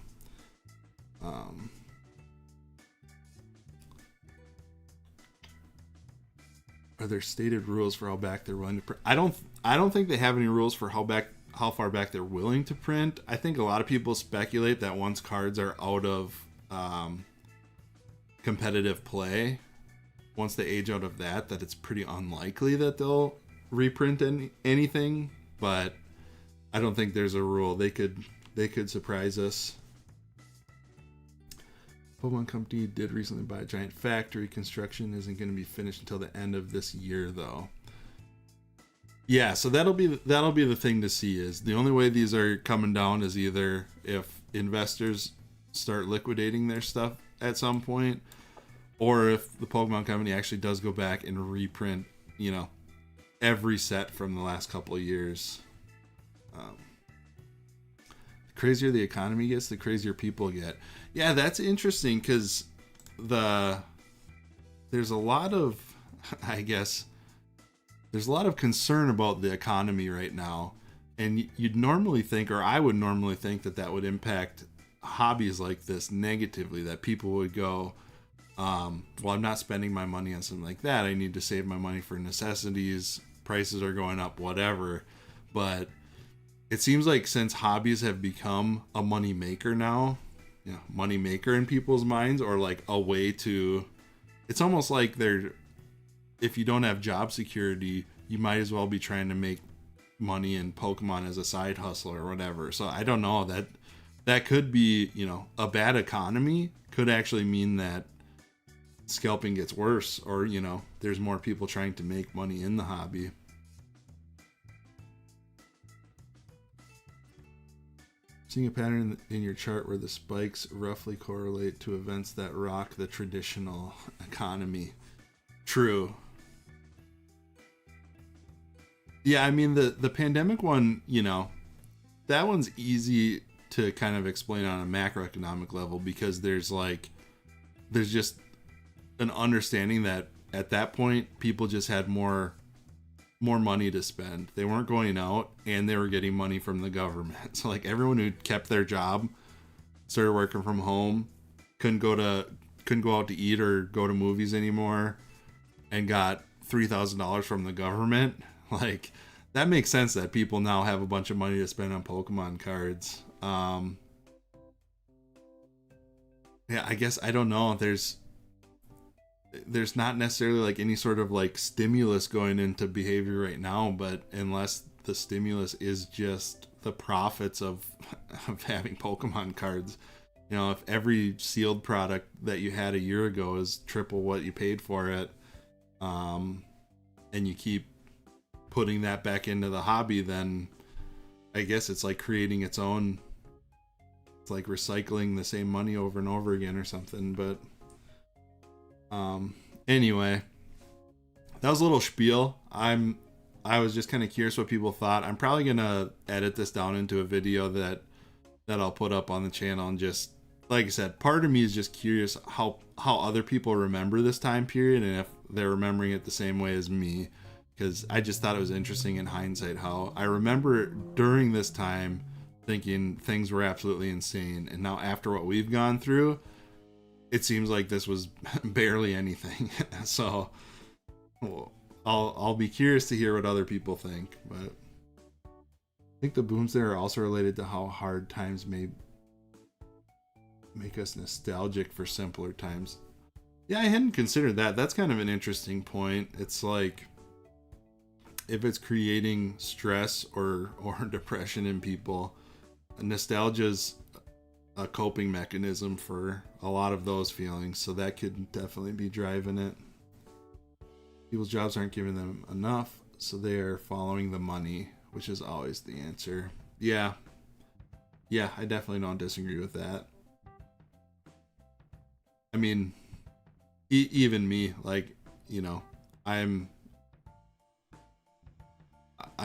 are there stated rules for how back they're willing to print? I don't think they have any rules for how far back they're willing to print. I think a lot of people speculate that once cards are out of competitive play, once they age out of that it's pretty unlikely that they'll reprint anything. But I don't think there's a rule. They could surprise us. Pokemon Company did recently buy a giant factory. Construction isn't going to be finished until the end of this year, though. Yeah, so that'll be the thing to see. Is the only way these are coming down is either if investors start liquidating their stuff at some point, or if the Pokemon Company actually does go back and reprint, you know, every set from the last couple of years. The crazier the economy gets, the crazier people get. Yeah, that's interesting, because there's a lot of, I guess, there's a lot of concern about the economy right now, and you'd normally think, or I would normally think, that would impact hobbies like this negatively, that people would go, well, I'm not spending my money on something like that. I need to save my money for necessities. Prices are going up, whatever. But it seems like since hobbies have become a money maker now, you know, money maker in people's minds, or like a way to, it's almost like if you don't have job security, you might as well be trying to make money in Pokemon as a side hustle or whatever. So I don't know, that could be, you know, a bad economy could actually mean that scalping gets worse, or, you know, there's more people trying to make money in the hobby. Seeing a pattern in your chart where the spikes roughly correlate to events that rock the traditional economy. True. Yeah, I mean, the pandemic one, you know, that one's easy to kind of explain on a macroeconomic level, because there's just an understanding that at that point people just had more money to spend. They weren't going out, and they were getting money from the government. So like, everyone who kept their job, started working from home, couldn't go out to eat or go to movies anymore, and got $3,000 from the government. Like, that makes sense that people now have a bunch of money to spend on Pokemon cards. Yeah, I guess I don't know. There's not necessarily like any sort of like stimulus going into behavior right now, but unless the stimulus is just the profits of of having Pokemon cards, you know, if every sealed product that you had a year ago is triple what you paid for it, um, and you keep putting that back into the hobby, then I guess it's like creating its own. It's like recycling the same money over and over again or something. But anyway, that was a little spiel. I was just kind of curious what people thought. I'm probably gonna edit this down into a video that I'll put up on the channel, and just like I said, part of me is just curious how other people remember this time period, and if they're remembering it the same way as me, because I just thought it was interesting in hindsight how I remember during this time thinking things were absolutely insane, and now after what we've gone through, it seems like this was barely anything. So well, I'll be curious to hear what other people think, but I think the booms there are also related to how hard times may make us nostalgic for simpler times. Yeah, I hadn't considered that. That's kind of an interesting point. It's like if it's creating stress or depression in people, nostalgia's a coping mechanism for a lot of those feelings, so that could definitely be driving it. People's jobs aren't giving them enough, so they are following the money, which is always the answer. Yeah, I definitely don't disagree with that. I mean, even me, like, you know, I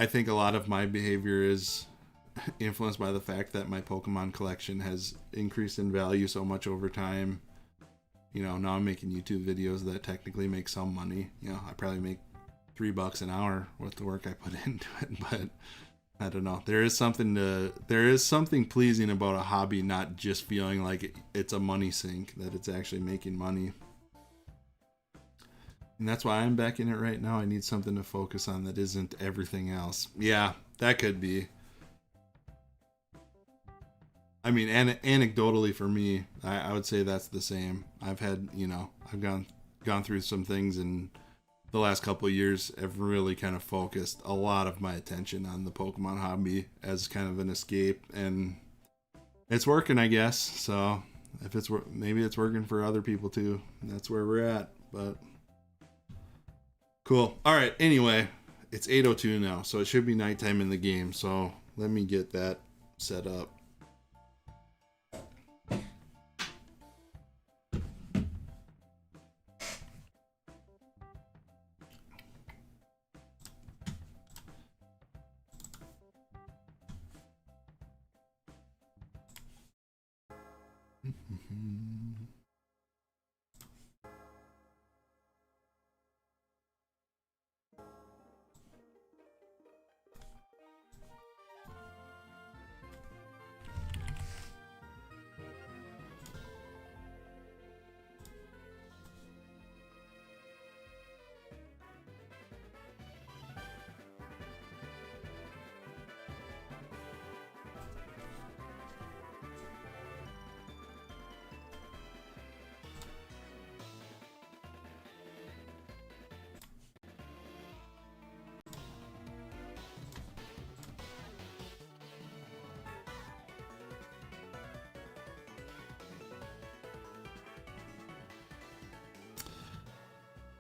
think a lot of my behavior is influenced by the fact that my Pokemon collection has increased in value so much over time. You know, now I'm making YouTube videos that technically make some money. You know, I probably make $3 an hour with the work I put into it, but I don't know. There is something pleasing about a hobby not just feeling like it's a money sink, that it's actually making money. And that's why I'm back in it right now. I need something to focus on that isn't everything else. Yeah, that could be. I mean, anecdotally for me, I would say that's the same. I've had, you know, I've gone through some things in the last couple of years. I've really kind of focused a lot of my attention on the Pokemon hobby as kind of an escape, and it's working, I guess. So if maybe it's working for other people too. That's where we're at. But cool. All right. Anyway, it's 8:02 now, so it should be nighttime in the game. So let me get that set up.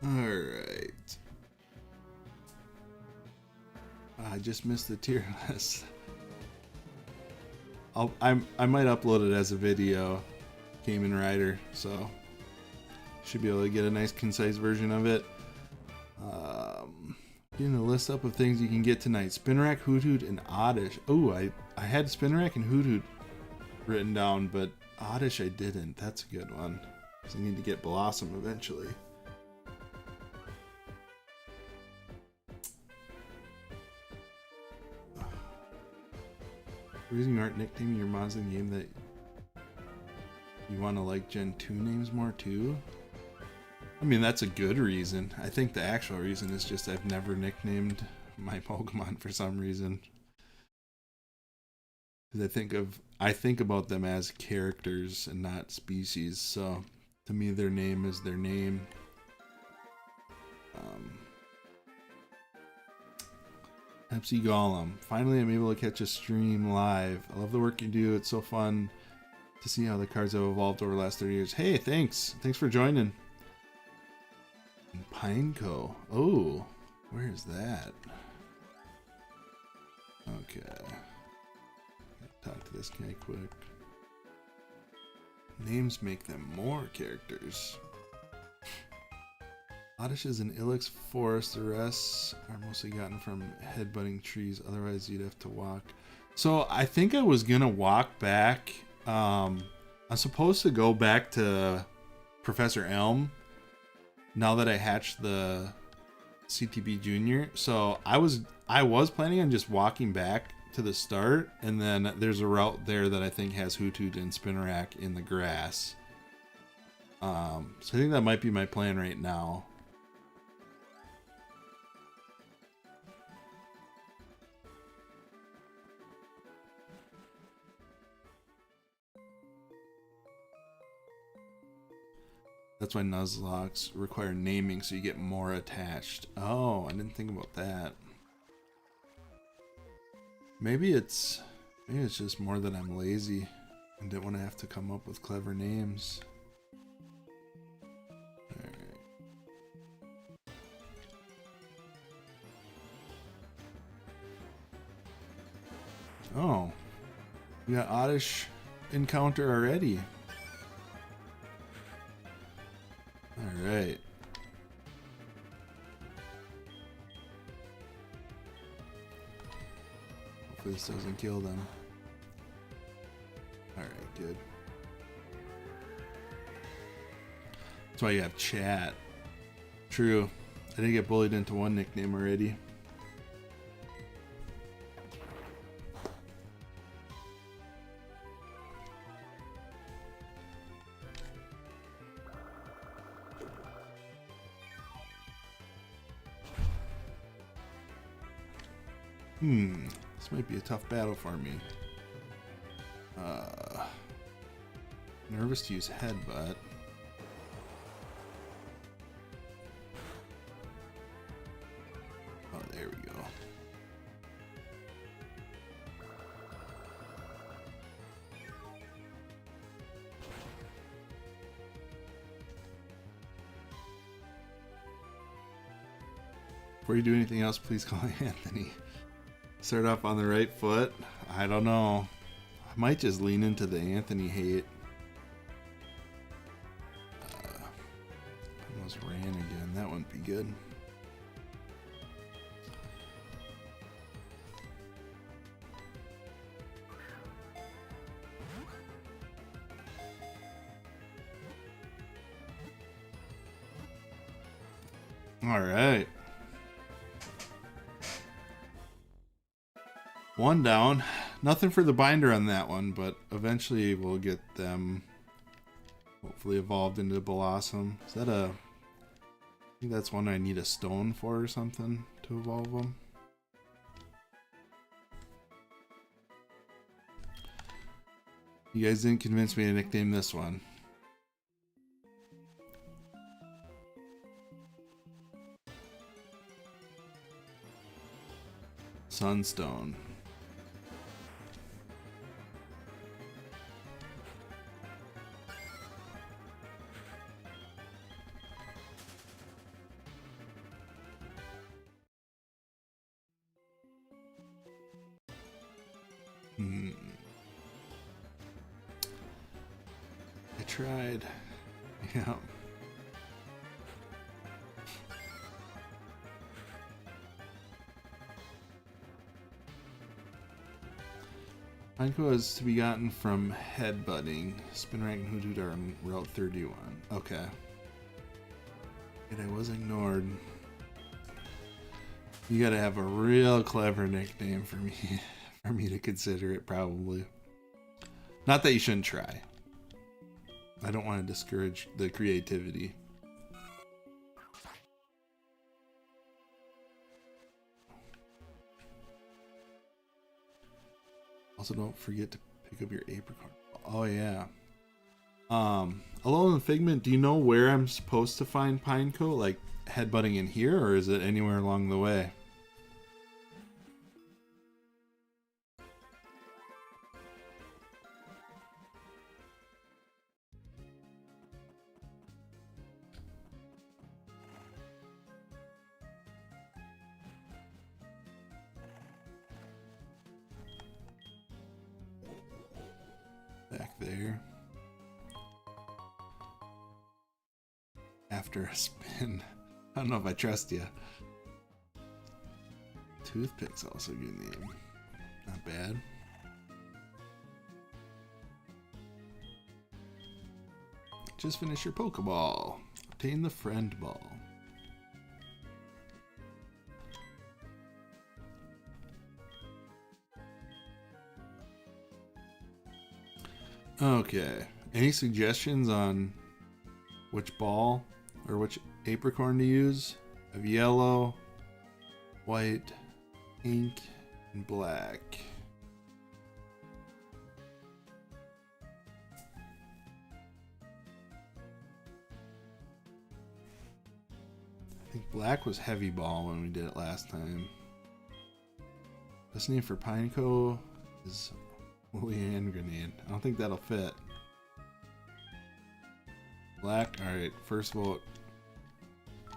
Alright. I just missed the tier list. I might upload it as a video, Cayman Rider, so should be able to get a nice concise version of it. Getting a list up of things you can get tonight. Spinarak, Hoothoot, and Oddish. Oh, I had Spinarak and Hoothoot written down, but Oddish I didn't. That's a good one, because I need to get Blossom eventually. The reason you aren't nicknaming your mods in the game that you want to like Gen 2 names more too? I mean, that's a good reason. I think the actual reason is just I've never nicknamed my Pokemon for some reason. Because I think about them as characters and not species. So to me, their name is their name. Pepsi Golem. Finally, I'm able to catch a stream live. I love the work you do. It's so fun to see how the cards have evolved over the last 30 years. Hey, thanks. Thanks for joining. Pineco. Oh, where's that? Okay. Talk to this guy quick. Names make them more characters. Oddish in Ilex Forest. The rest are mostly gotten from headbutting trees. Otherwise, you'd have to walk. So I think I was gonna walk back. I'm supposed to go back to Professor Elm now that I hatched the CTB Junior. So I was planning on just walking back to the start, and then there's a route there that I think has Hoothoot and Spinnerack in the grass. So I think that might be my plan right now. That's why Nuzlockes require naming, so you get more attached. Oh, I didn't think about that. Maybe it's just more that I'm lazy and don't want to have to come up with clever names. Alright. Oh, we got Oddish encounter already. Alright. Hopefully this doesn't kill them. Alright, good. That's why you have chat. True. I didn't get bullied into one nickname already. This might be a tough battle for me. Nervous to use headbutt. Oh, there we go. Before you do anything else, please call Anthony. Start off on the right foot. I don't know. I might just lean into the Anthony hate. Almost ran again. That wouldn't be good. All right. One down. Nothing for the binder on that one, but eventually we'll get them hopefully evolved into Blossom. Is that a... I think that's one I need a stone for or something to evolve them. You guys didn't convince me to nickname this one. Sunstone. I tried. Yeah. Pineco is to be gotten from headbutting. Spinnerack and Hoothoot are on Route 31. Okay. And I was ignored. You gotta have a real clever nickname for me for me to consider it, probably. Not that you shouldn't try. I don't want to discourage the creativity. Also, don't forget to Pick up your apricot. Oh yeah. Alone in Figment, do you know where I'm supposed to find Pineco? Like headbutting in here, or is it anywhere along the way? Back there. After a spin. I don't know if I trust you. Toothpick's also a good name. Not bad. Just finish your Pokeball. Obtain the Friend Ball. Okay. Any suggestions on which ball or which apricorn to use? I have yellow, white, pink, and black. I think black was heavy ball when we did it last time. This name for Pineco is Woolly Hand Grenade. I don't think that'll fit. Black, alright, first vote.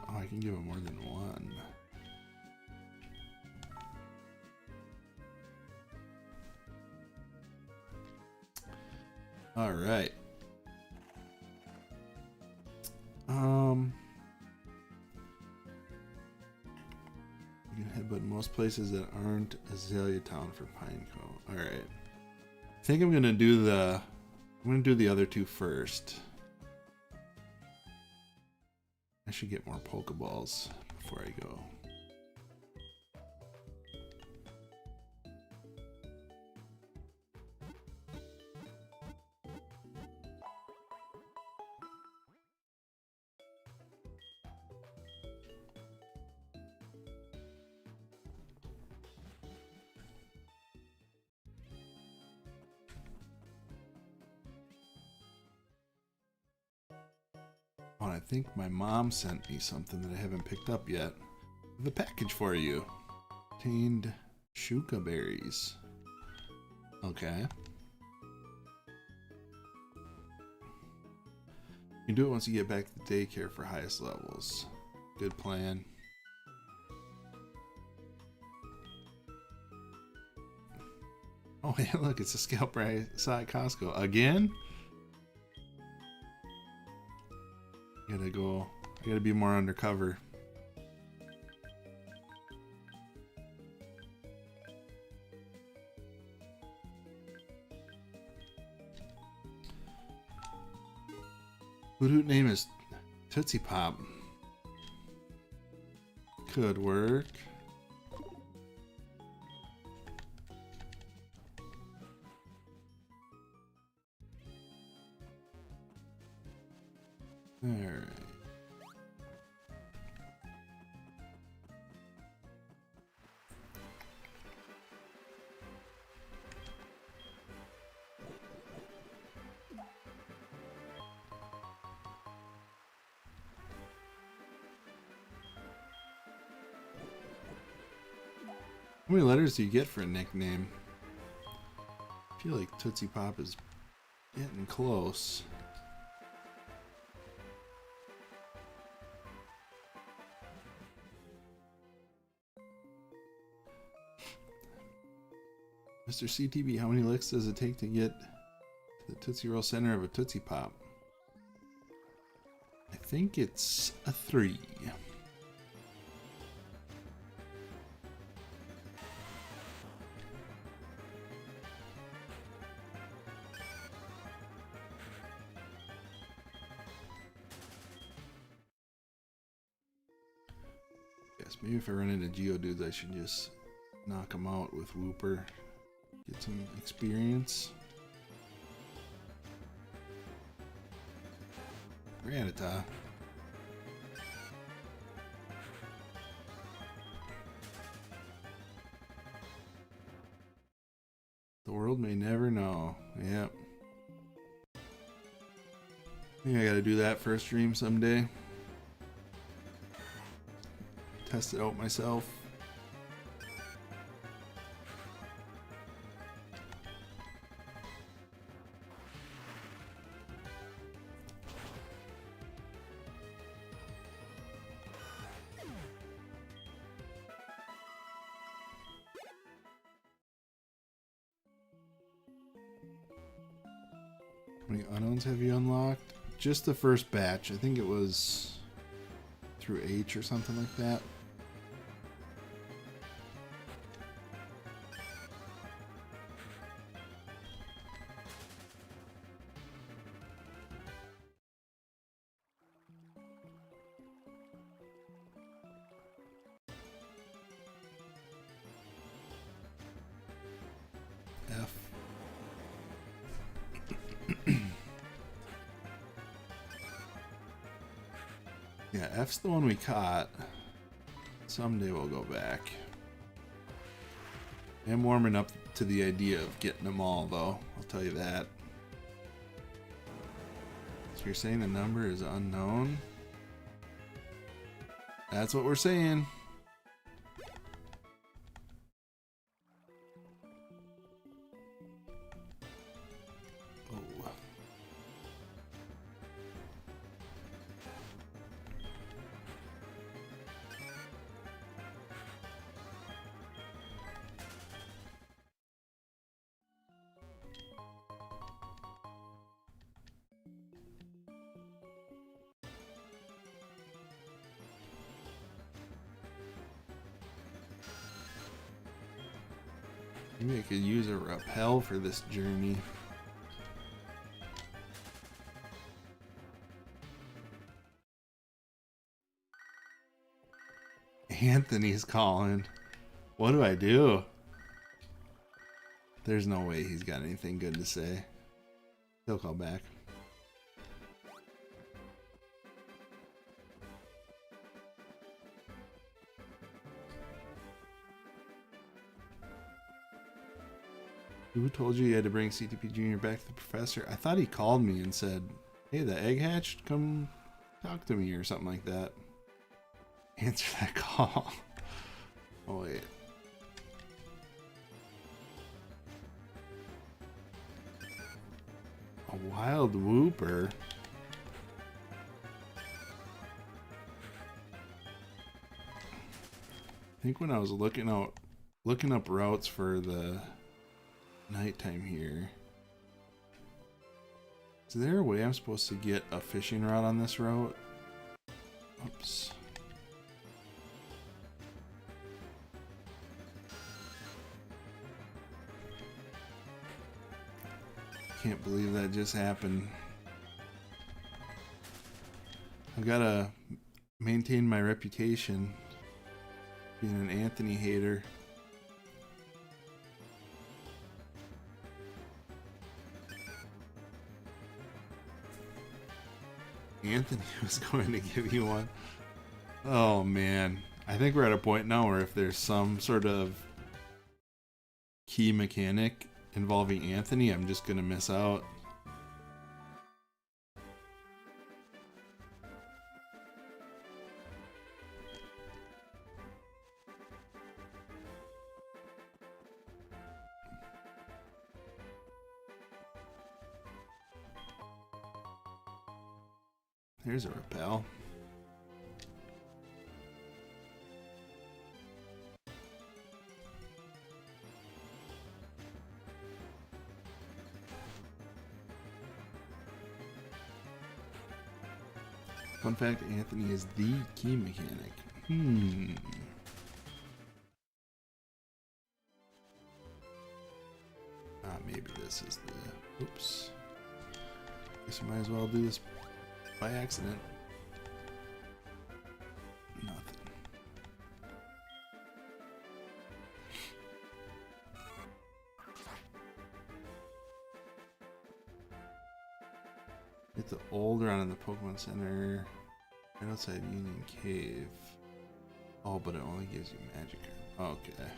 Oh, I can give it more than one. Alright. You can headbutt most places that aren't Azalea Town for Pineco. Alright. I think I'm gonna do the other two first. I should get more Pokeballs before I go. Oh, and I think my mom sent me something that I haven't picked up yet. I have a package for you. Obtained Shuka berries. Okay. You can do it once you get back to daycare for highest levels. Good plan. Oh, hey, look, it's a scalper I saw at Costco. Again? I gotta be more undercover. Hoot name is Tootsie Pop. Could work. Alright. How many letters do you get for a nickname? I feel like Tootsie Pop is getting close. Mr. CTB, how many licks does it take to get to the Tootsie Roll center of a Tootsie Pop? I think it's a 3. Yes, maybe if I run into Geodudes, I should just knock them out with Wooper. Get some experience. Rattata. The world may never know. Yep. I think I gotta do that for a stream someday. Test it out myself. How many unknowns have you unlocked? Just the first batch. I think it was through H or something like that. F. Yeah, F's the one we caught. Someday we'll go back. I'm warming up to the idea of getting them all, though. I'll tell you that. So you're saying the number is unknown? That's what we're saying. Oh. Maybe I could use a rappel for this journey. Anthony's calling. What do I do? There's no way he's got anything good to say. He'll call back. Who told you had to bring CTP Jr. back to the professor? I thought he called me and said, hey, the egg hatched, come talk to me or something like that. Answer that call. Oh, wait. A wild whooper. I think when I was looking up routes for the nighttime here. Is there a way I'm supposed to get a fishing rod on this route? Oops. Can't believe that just happened. I've got to maintain my reputation being an Anthony hater. Anthony was going to give you one. Oh man, I think we're at a point now where if there's some sort of key mechanic involving Anthony, I'm just gonna miss out. There's a rappel. Fun fact, Anthony is the key mechanic. Maybe this is the... Oops. Guess I might as well do this by accident. Nothing. Get the old round in the Pokemon Center right outside Union Cave. Oh, but it only gives you magic. Okay.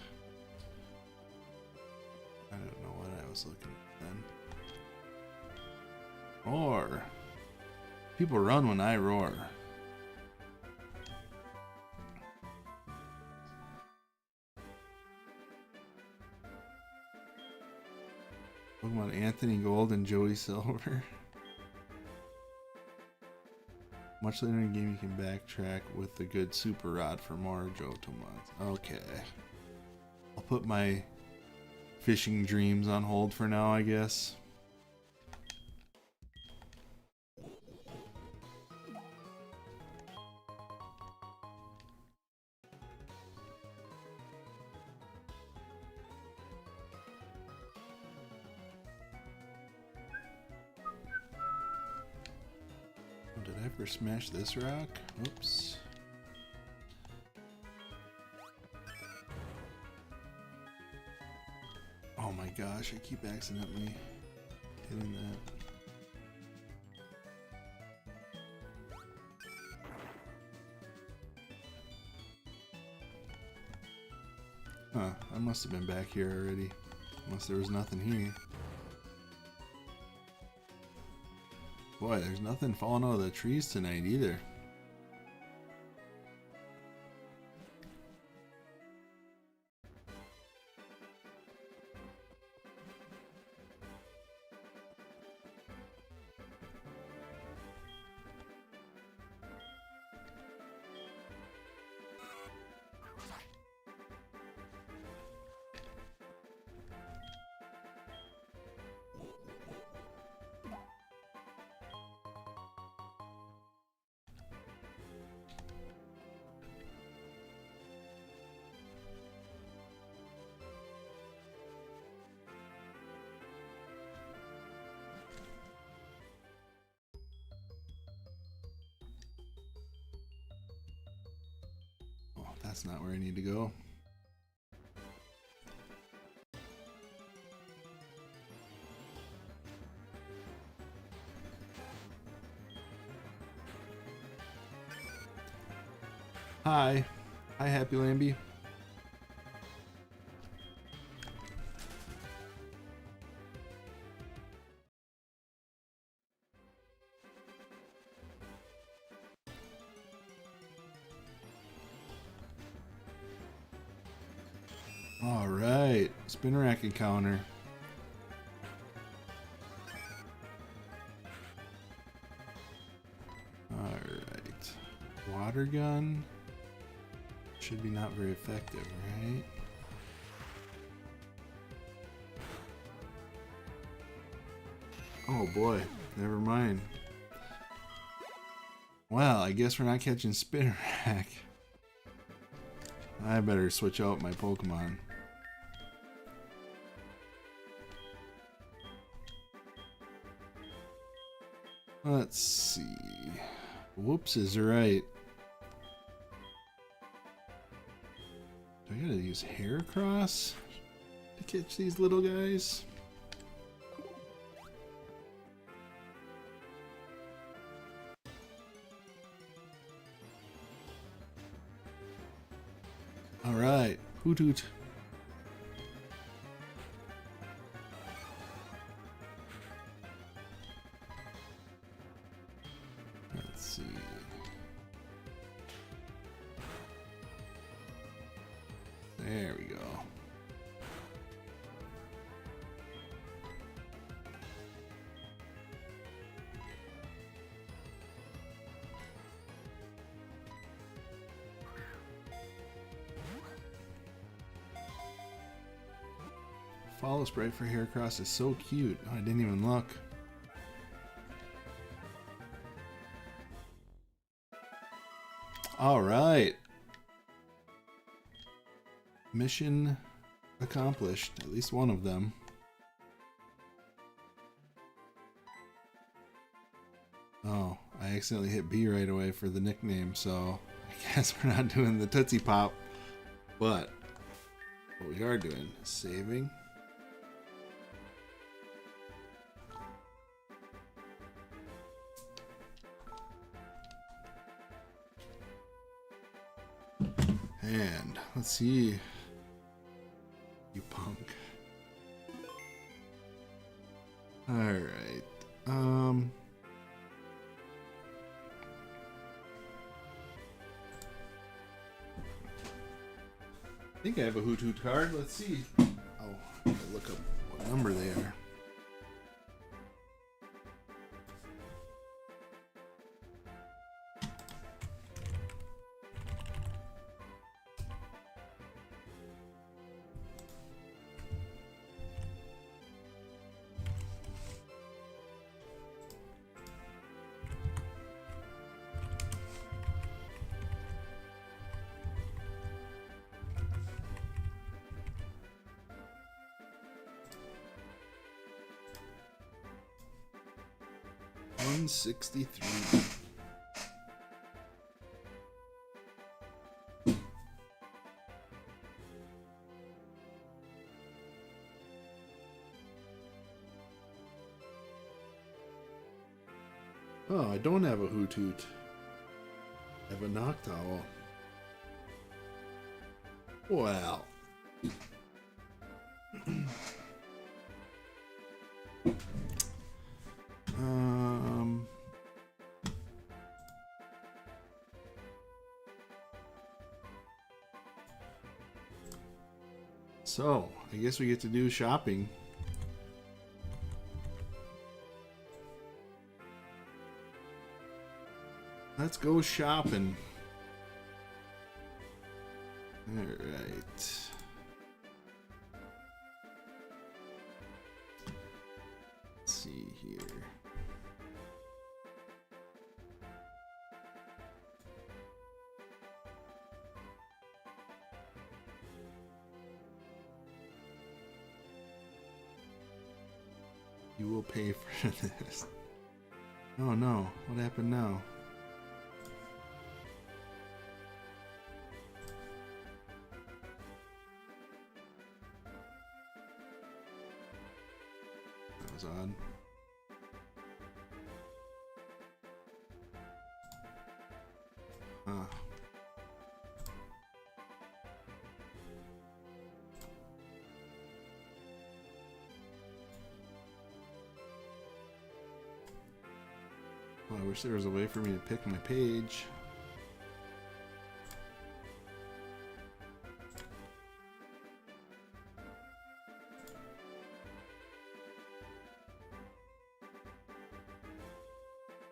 I don't know what I was looking at then. Roar. People run when I roar. Pokemon Anthony Gold and Joey Silver. Much later in the game, you can backtrack with the good Super Rod for more Johtomons. Okay. I'll put my fishing dreams on hold for now, I guess. Did I ever smash this rock? Oops. Oh my gosh, I keep accidentally hitting that. Huh, I must have been back here already. Unless there was nothing here. Boy, there's nothing falling out of the trees tonight either. That's not where I need to go. Hi. Hi, Happy Lambie. Alright, spin rack encounter. Alright, water gun. Should be not very effective, right? Oh boy, never mind. Well, I guess we're not catching spin rack. I better switch out my Pokemon. Let's see. Whoops is right. Do I gotta use Heracross to catch these little guys? Alright, hoot hoot. Let's see. There we go. Follow spray for Heracross is so cute. Oh, I didn't even look. All right. Mission accomplished. At least one of them. Oh, I accidentally hit B right away for the nickname, so I guess we're not doing the Tootsie Pop. But what we are doing is saving. And let's see. You punk. I think I have a Hoot Hoot card. Let's see. I'll look up what number they are. $163. Oh, I don't have a Hoot Hoot. I have a Noctowl. Well. So, I guess we get to do shopping. Let's go shopping. Alright. Let's see here. You will pay for this. Oh no, what happened now? That was odd. Huh. Well, I wish there was a way for me to pick my page.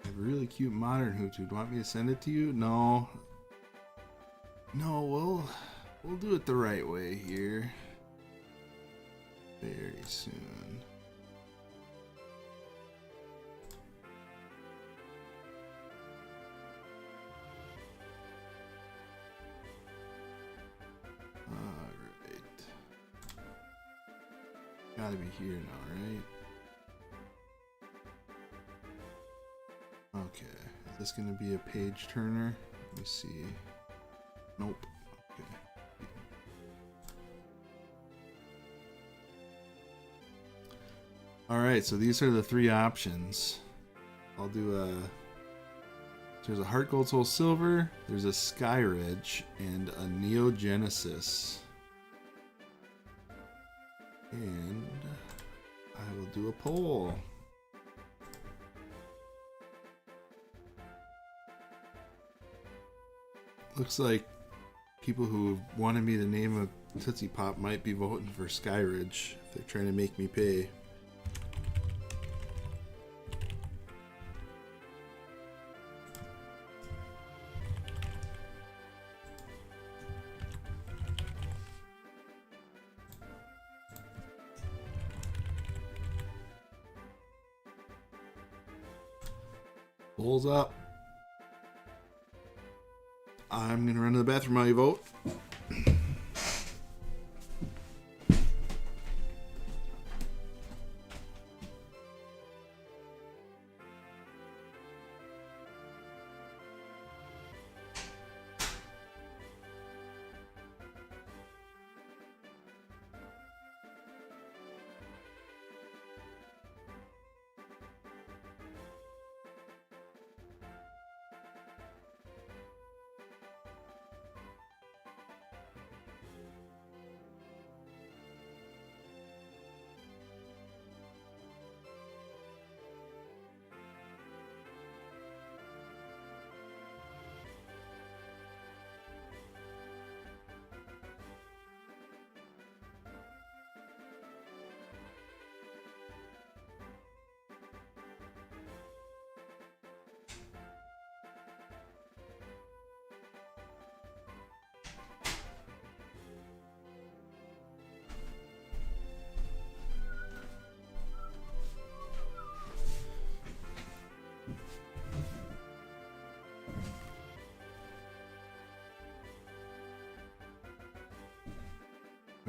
I have a really cute modern Hoot Hoot. Want me to send it to you? No. No, we'll do it the right way here. Very soon. Gotta be here now, right? Okay. Is this gonna be a page turner? Let me see. Nope. Okay. Alright, so these are the three options. I'll do a... There's a Heartgold Soul Silver, there's a Sky Ridge, and a Neogenesis. And I will do a poll. Looks like people who wanted me to name a Tootsie Pop might be voting for Sky Ridge if they're trying to make me pay. Polls up. I'm gonna run to the bathroom while you vote.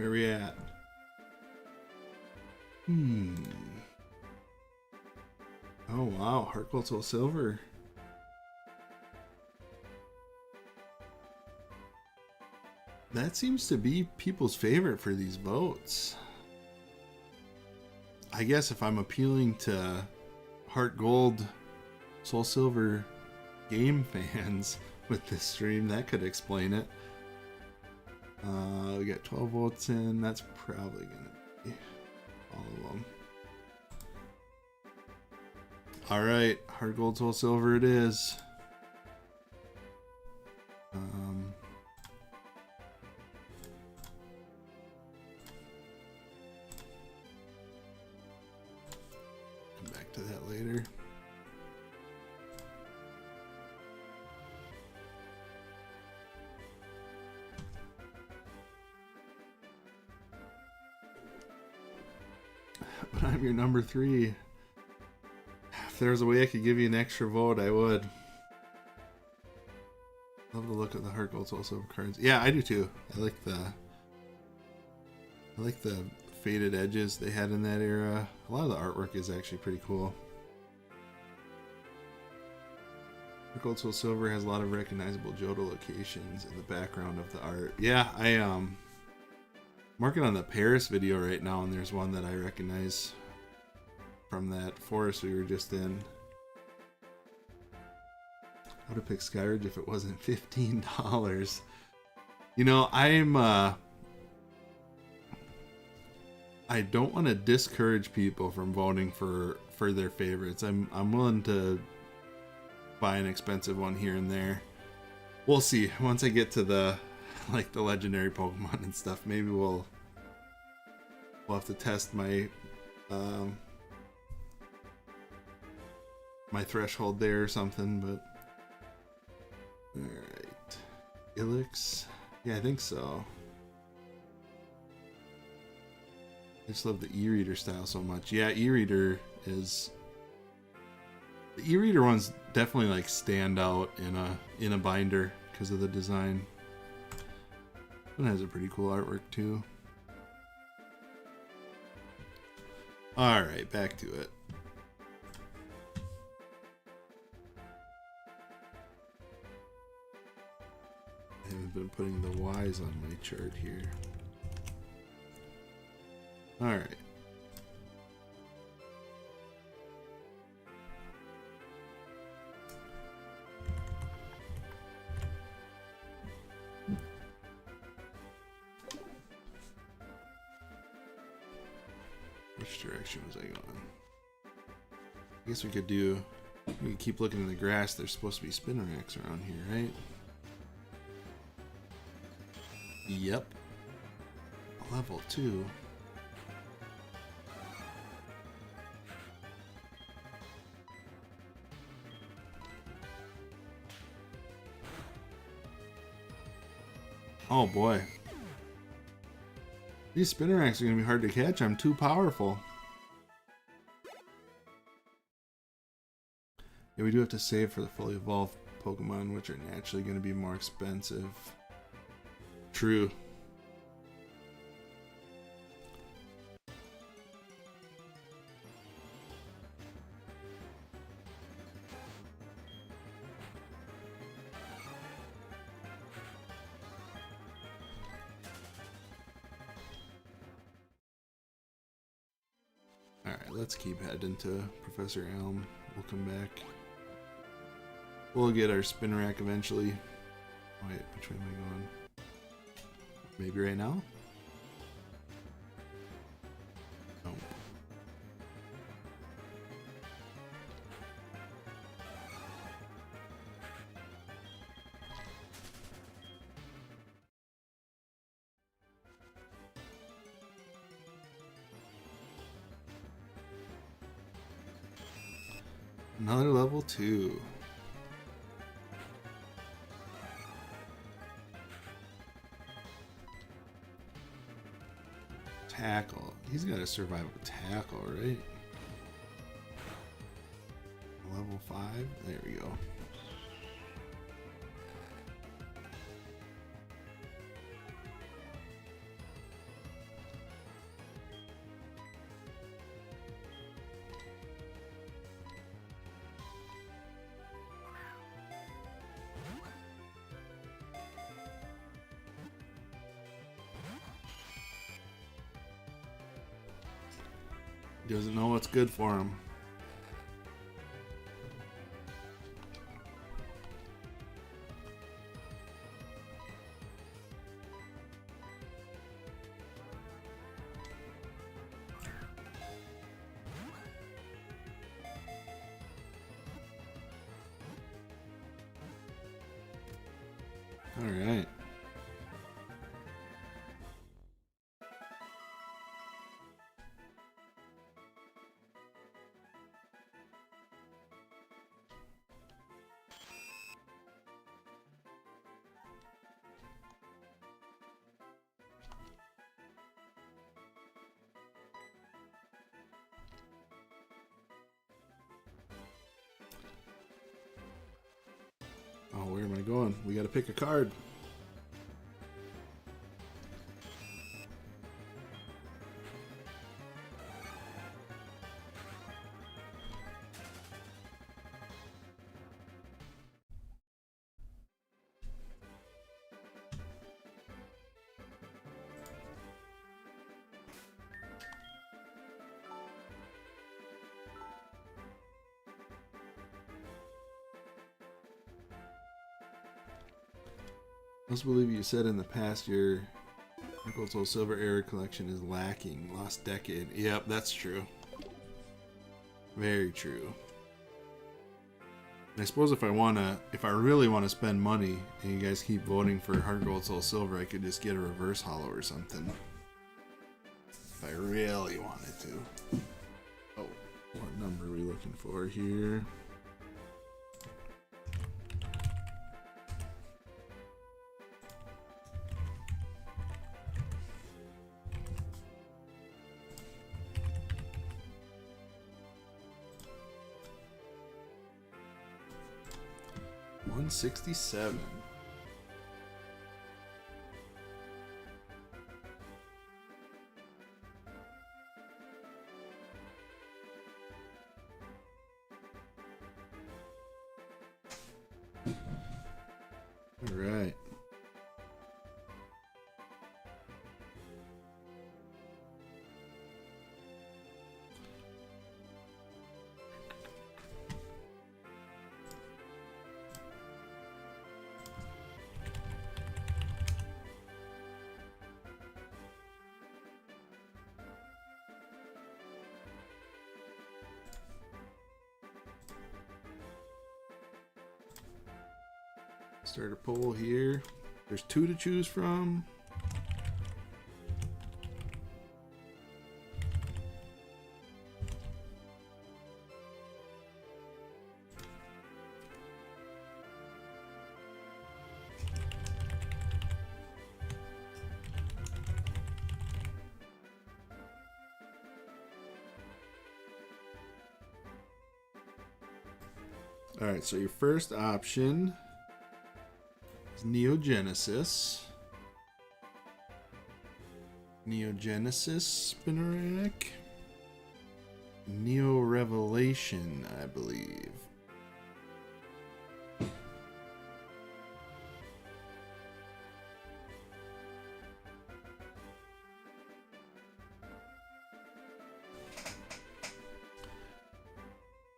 Where are we at? Oh wow, Heartgold Soul Silver. That seems to be people's favorite for these votes. I guess if I'm appealing to Heartgold Soul Silver game fans with this stream, that could explain it. We got 12 votes in. That's probably gonna be all of them. All right, Heartgold Soul Silver it is. Come back to that later. But I'm your number 3. If there's a way I could give you an extra vote, I would. Love the look of the Heartgold Soul Silver cards. Yeah, I do too. I like the faded edges they had in that era. A lot of the artwork is actually pretty cool. Heartgold Soul Silver has a lot of recognizable Johto locations in the background of the art. Yeah, I'm working on the Paris video right now, and there's one that I recognize from that forest we were just in. I would have picked Skyridge if it wasn't $15. You know, I don't want to discourage people from voting for their favorites. I'm willing to buy an expensive one here and there. We'll see. Once I get to the legendary Pokemon and stuff, maybe we'll have to test my my threshold there or something, but alright. Ilex? Yeah, I think so. I just love the e-reader style so much. Yeah, e-reader is... The e-reader ones definitely like stand out in a binder because of the design. It has a pretty cool artwork too. Alright, back to it. I haven't been putting the Y's on my chart here. Alright. Which direction was I going? I guess we could keep looking in the grass. There's supposed to be Spinneracks around here, right? Yep. Level 2. Oh boy. These Spinneracks are going to be hard to catch. I'm too powerful. Yeah, we do have to save for the fully evolved Pokemon, which are naturally going to be more expensive. True. Alright, let's keep heading to Professor Elm. We'll come back. We'll get our Spinnerack eventually. Wait, which way am I going? Maybe right now? Nope. Another level 2. Tackle. He's got to survive with tackle, right? Level 5. There we go. doesn't know what's good for him. All right. Oh, where am I going? We got to pick a card. I also believe you said in the past your Heartgold Soul Silver Era collection is lacking. Lost decade. Yep, that's true. Very true. And I suppose if I really want to spend money, and you guys keep voting for Heartgold Soul Silver, I could just get a reverse hollow or something. If I really wanted to. Oh, what number are we looking for here? $167. All right. Start a poll here. There's 2 to choose from. All right, so your first option Neogenesis. Spinnerack. Neo Revelation, I believe.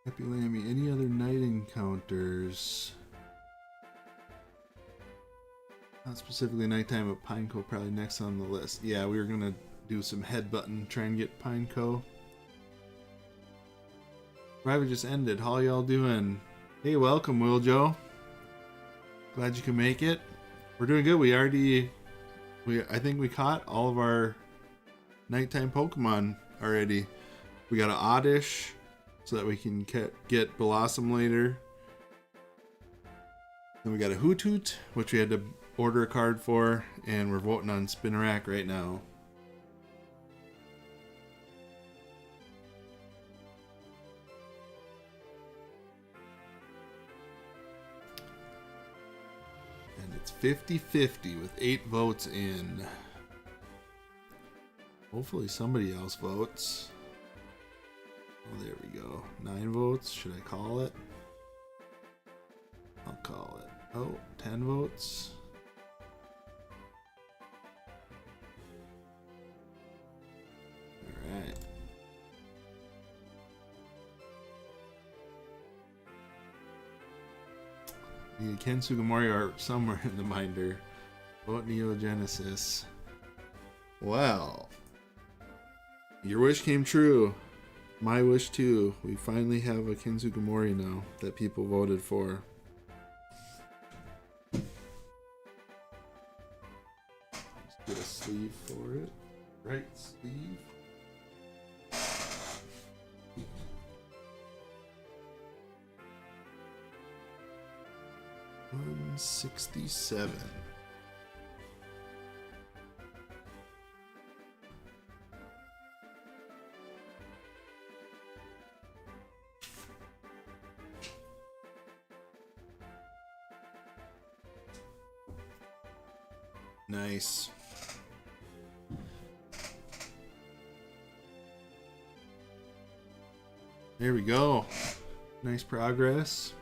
Happy Lammy, any other night encounters? Not specifically nighttime, but Pineco probably next on the list. Yeah, we were gonna do some headbutting, try and get Pineco. Private just ended. How y'all doing? Hey, welcome, Will Joe. Glad you could make it. We're doing good. I think we caught all of our nighttime Pokemon already. We got an Oddish, so that we can get Blossom later. Then we got a Hoothoot, which we had to order a card for, and we're voting on Spinnerack right now. And it's 50-50 with 8 votes in. Hopefully somebody else votes. Oh, there we go. 9 votes. Should I call it? I'll call it. Oh, 10 votes. Alright. Need Ken Sugimori art somewhere in the binder. Vote Neogenesis. Well, your wish came true. My wish too. We finally have a Ken Sugimori now that people voted for. Let's get a sleeve for it. Right sleeve. $167. Nice. There we go. Nice progress.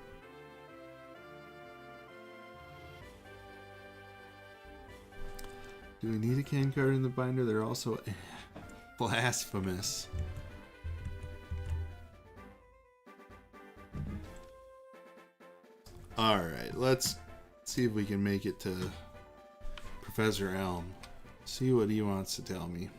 Do we need a can card in the binder? They're also blasphemous. Alright, let's see if we can make it to Professor Elm. See what he wants to tell me.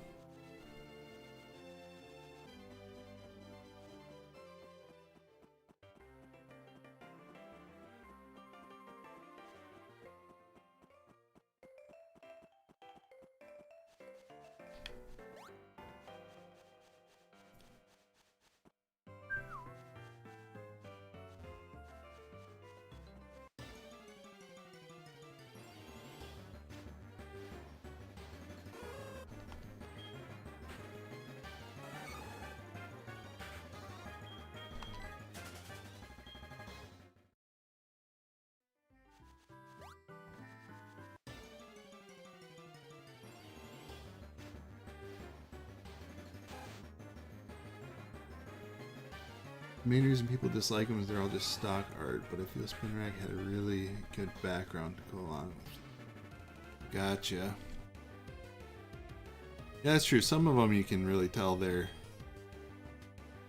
The main reason people dislike them is they're all just stock art, but I feel Spin Rack had a really good background to go along with. Gotcha. Yeah, that's true. Some of them you can really tell they're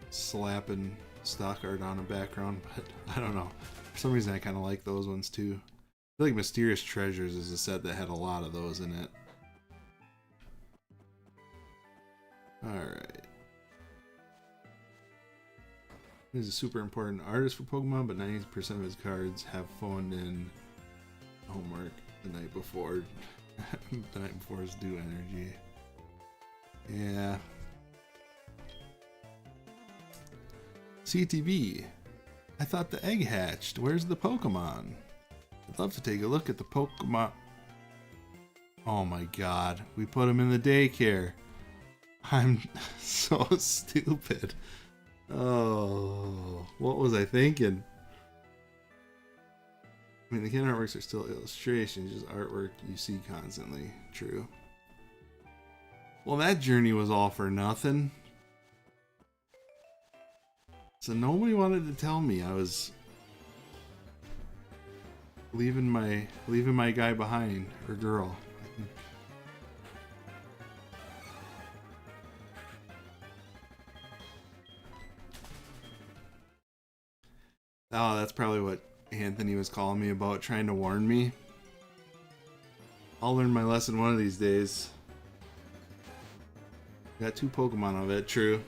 slapping stock art on a background, but I don't know. For some reason I kind of like those ones too. I feel like Mysterious Treasures is a set that had a lot of those in it. Alright. He's a super important artist for Pokemon, but 90% of his cards have phoned in homework the night before. The night before his due energy. Yeah. CTV. I thought the egg hatched. Where's the Pokemon? I'd love to take a look at the Pokemon. Oh my god. We put him in the daycare. I'm so stupid. Oh, what was I thinking? I mean, the can artworks are still illustrations, just artwork you see constantly. True. Well, that journey was all for nothing. So nobody wanted to tell me I was leaving my guy behind, or girl. Oh, that's probably what Anthony was calling me about, trying to warn me. I'll learn my lesson one of these days. Got 2 Pokemon of it, true.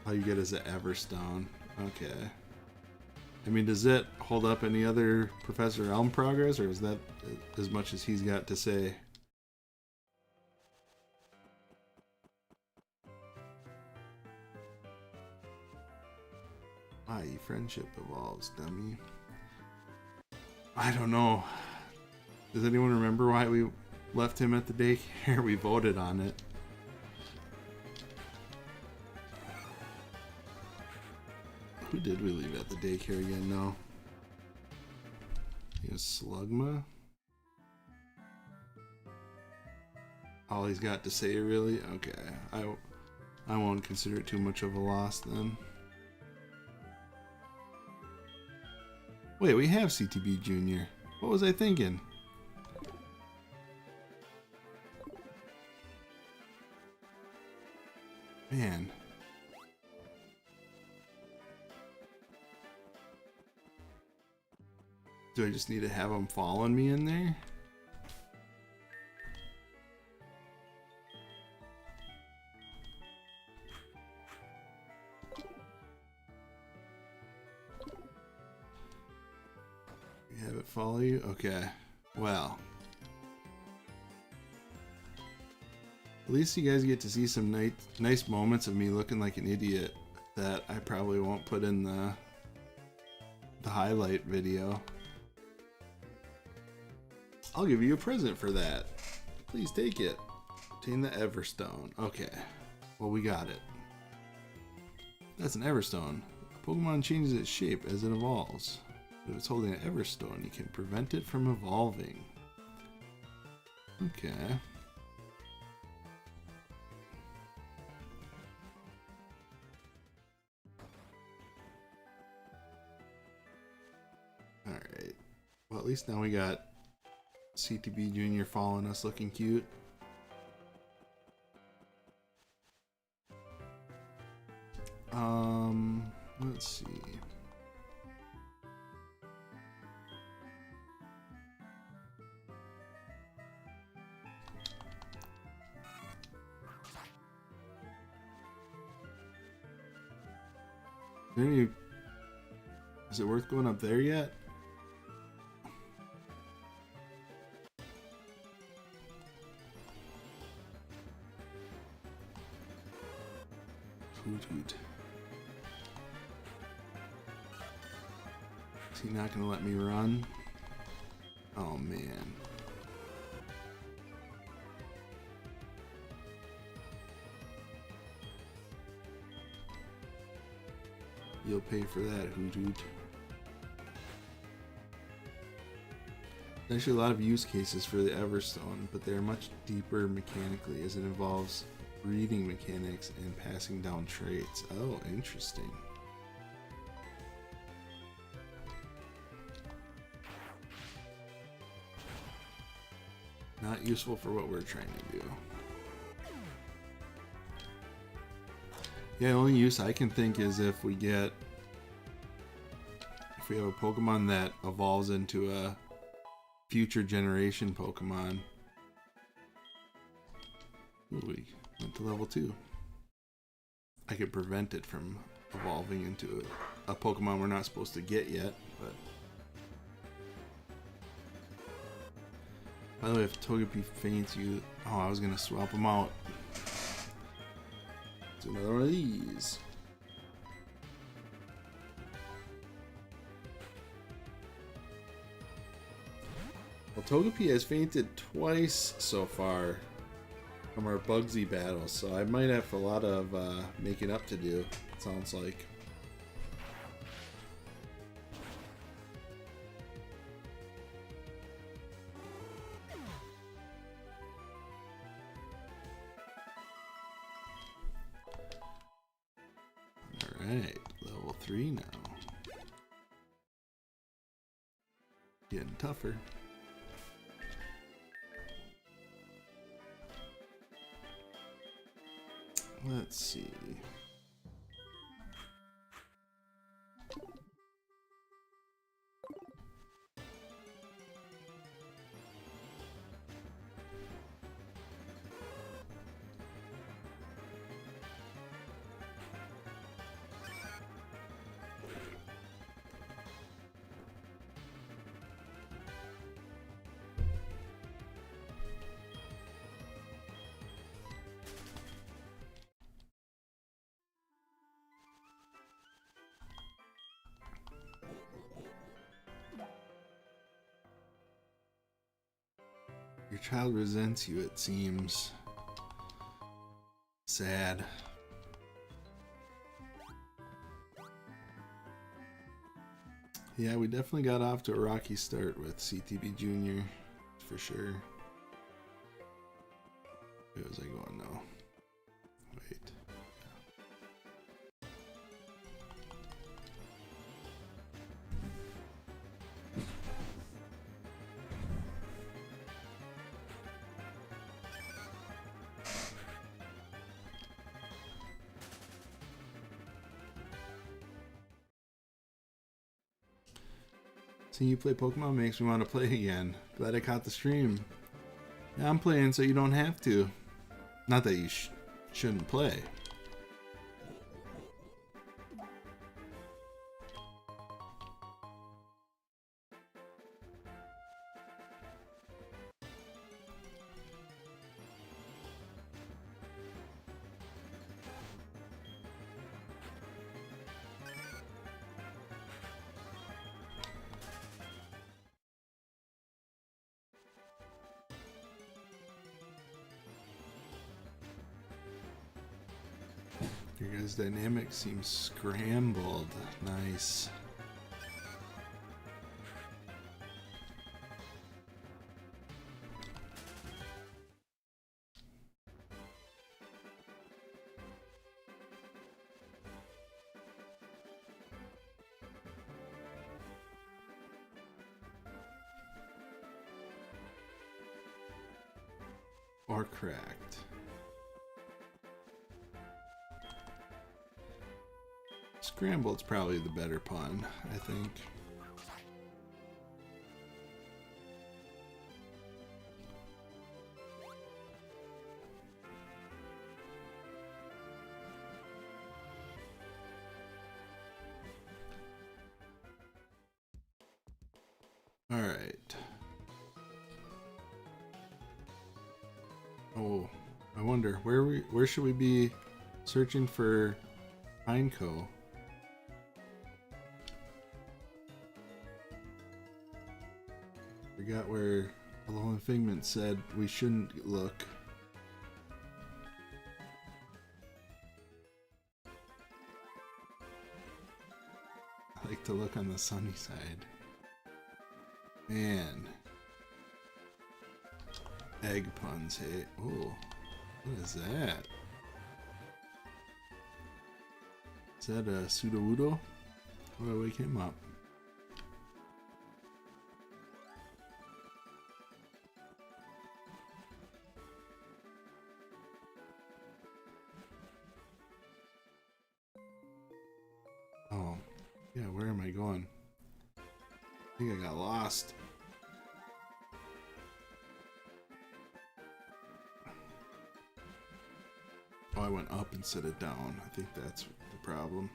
All you get is an Everstone. Okay. I mean, does it hold up any other Professor Elm progress, or is that as much as he's got to say? I.e. friendship evolves, dummy. I don't know. Does anyone remember why we left him at the daycare? We voted on it. Who did we leave at the daycare again? No. He was Slugma? All he's got to say, really? Okay. I won't consider it too much of a loss then. Wait, we have CTB Junior. What was I thinking? Man. Do I just need to have them following me in there? You have it follow you? Okay. Well. At least you guys get to see some nice moments of me looking like an idiot that I probably won't put in the highlight video. I'll give you a present for that. Please take it. Obtain the Everstone. Okay. Well, we got it. That's an Everstone. A Pokemon changes its shape as it evolves. If it's holding an Everstone, you can prevent it from evolving. Okay. Alright. Well, at least now we got CTB Jr. following us looking cute. Let's see. Is it worth going up there yet? Hoot. Is he not gonna let me run? Oh man. You'll pay for that, Hoot. There's actually a lot of use cases for the Everstone, but they're much deeper mechanically as it involves breeding mechanics and passing down traits. Oh, interesting. Not useful for what we're trying to do. Yeah, the only use I can think is if we have a Pokemon that evolves into a future generation Pokemon. Ooh, we went to level 2. I could prevent it from evolving into a Pokemon we're not supposed to get yet, but... By the way, if Togepi faints you... Oh, I was gonna swap them out. It's another one of these. Well, Togepi has fainted twice so far from our Bugsy battles, so I might have a lot of making up to do, it sounds like. Alright, level 3 now. Getting tougher. Let's see. Your child resents you, it seems. Sad. Yeah, we definitely got off to a rocky start with CTB Jr. for sure. Where was I going now? Wait. Seeing you play Pokemon makes me want to play again. Glad I caught the stream. Yeah, I'm playing so you don't have to. Not that you shouldn't play. Your guys' dynamic seems scrambled. Nice. Or cracked. Scrambled's probably the better pun, I think. All right. Oh, I wonder where should we be searching for Pineco? Forgot where Alolan Figment said we shouldn't look. I like to look on the sunny side. Man. Egg puns, hey. Oh, what is that? Is that a Sudowoodo? How do I wake him up? Oh, yeah, where am I going? I think I got lost. Oh, I went up instead of down. I think that's the problem.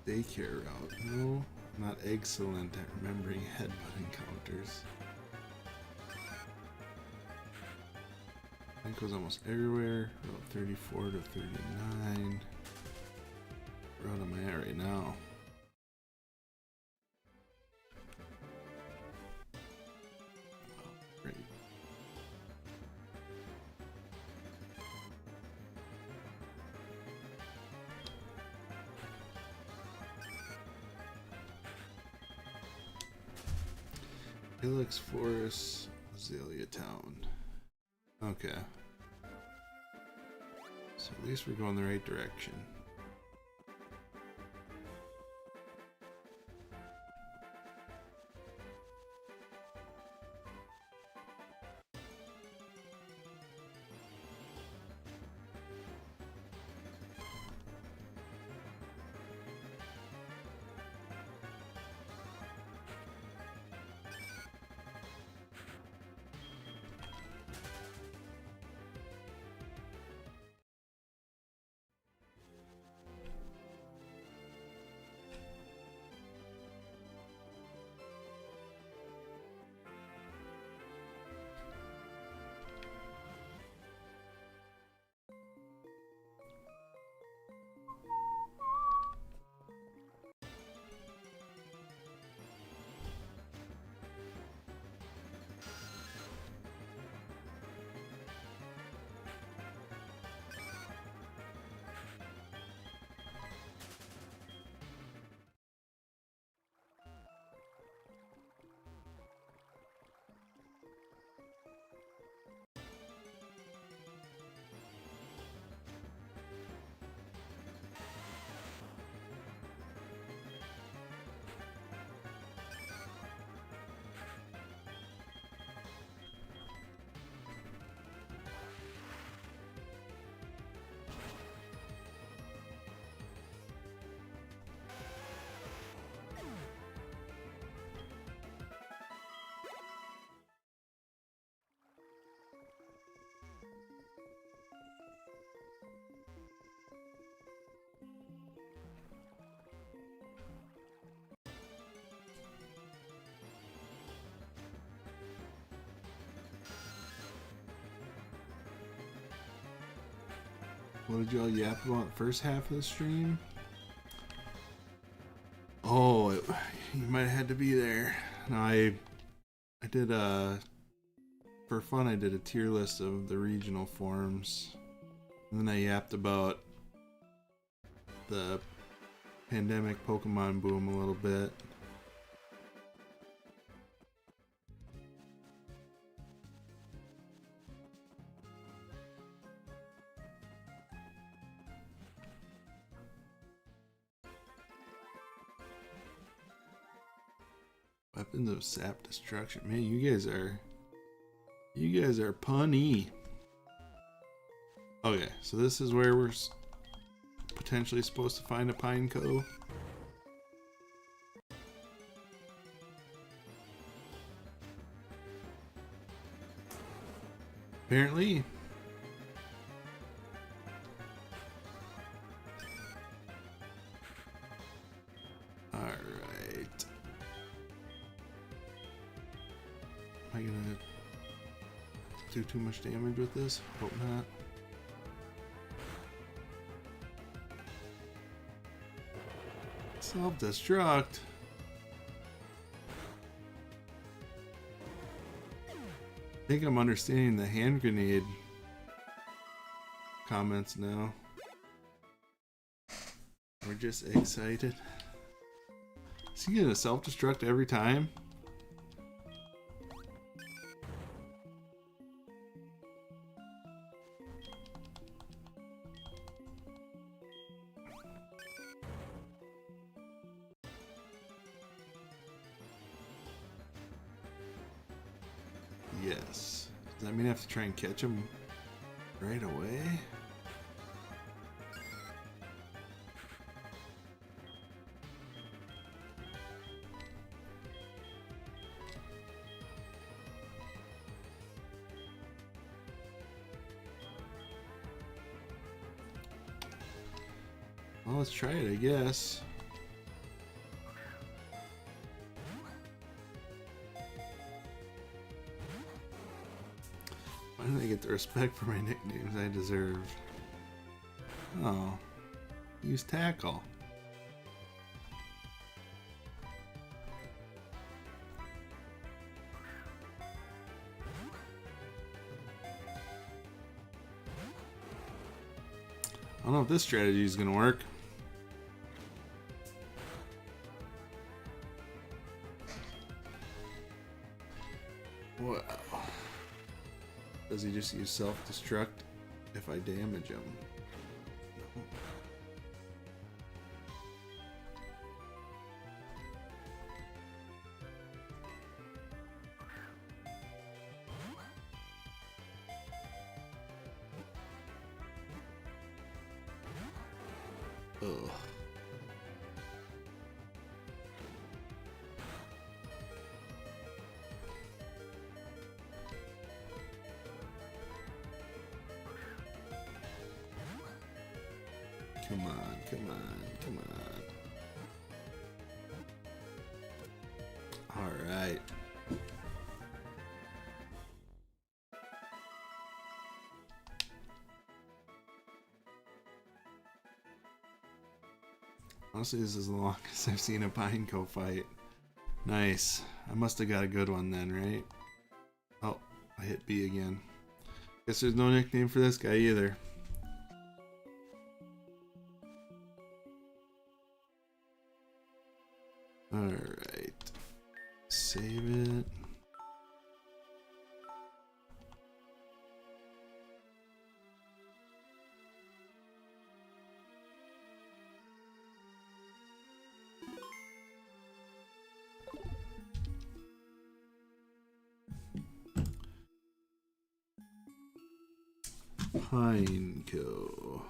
Daycare route. No, not excellent at remembering headbutt encounters. I think it was almost everywhere. Route 34 to 39. What route am I at right now? Oh, great. Helix Forest, Azalea Town. Okay. So at least we're going the right direction. What did y'all yap about the first half of the stream? Oh, you might have had to be there. No, I did for fun. I did a tier list of the regional forms, and then I yapped about the pandemic Pokemon boom a little bit. Weapons of sap destruction. Man, you guys are punny. Okay, so this is where we're potentially supposed to find a Pineco. Apparently. Alright. Am I gonna do too much damage with this? Hope not. Self-destruct. I think I'm understanding the hand grenade comments now. We're just excited. Is he gonna self-destruct every time? Yes. Does that mean I have to try and catch him right away? Well, let's try it, I guess. Why didn't I get the respect for my nicknames I deserve? Oh, use tackle. I don't know if this strategy is going to work. Wow. Does he just use self-destruct if I damage him? No. Ugh. Come on, come on, come on. All right. Honestly, this is the longest I've seen a Pineco fight. Nice. I must have got a good one then, right? Oh, I hit B again. Guess there's no nickname for this guy either. Alright. Save it. Pineco.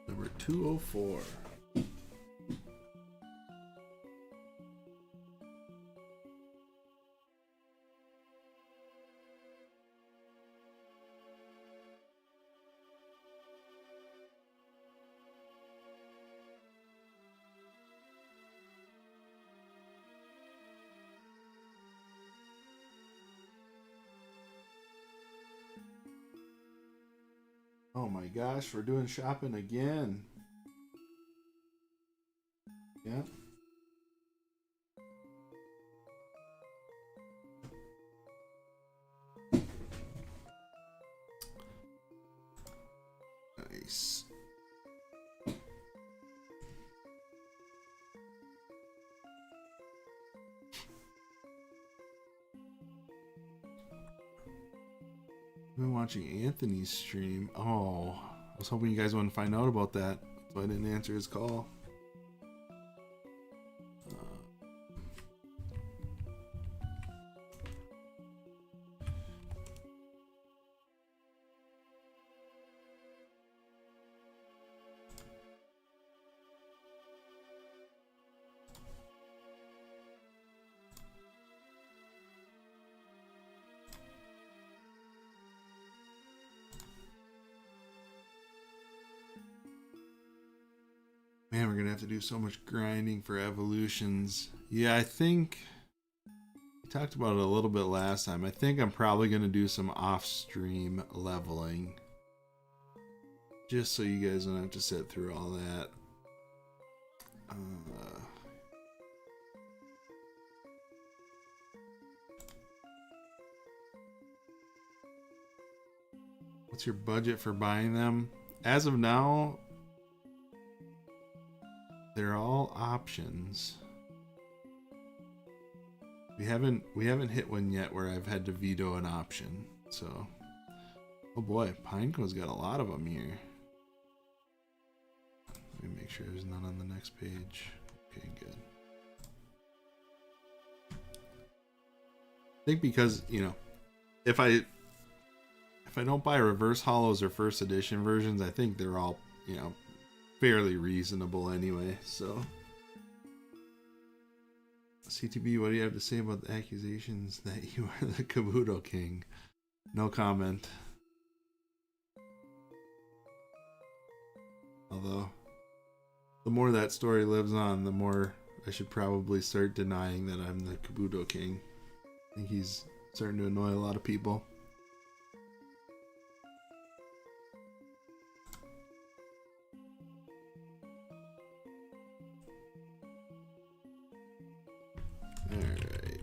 The Number 204. Oh my gosh, we're doing shopping again. Yeah. Nice. I've been watching Anthony's stream. Oh, I was hoping you guys wouldn't find out about that, so I didn't answer his call. Man, we're gonna have to do so much grinding for evolutions. Yeah, I think we talked about it a little bit last time. I think I'm probably gonna do some off-stream leveling, just so you guys don't have to sit through all that. What's your budget for buying them? As of now, they're all options. We haven't hit one yet where I've had to veto an option. So, oh boy, Pineco's got a lot of them here. Let me make sure there's none on the next page. Okay, good. I think because, you know, if I don't buy reverse hollows or first edition versions, I think they're all, you know, fairly reasonable anyway. So, CTB, what do you have to say about the accusations that you are the Kabuto King? No comment. Although, the more that story lives on, the more I should probably start denying that I'm the Kabuto King. I think he's starting to annoy a lot of people. Alright.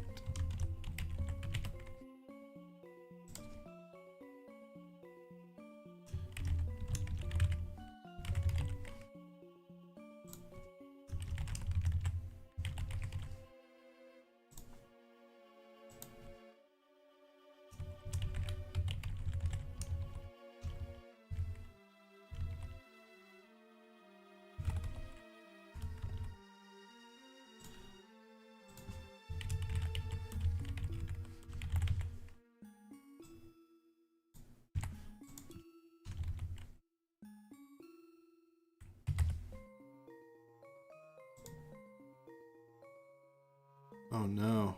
Oh no.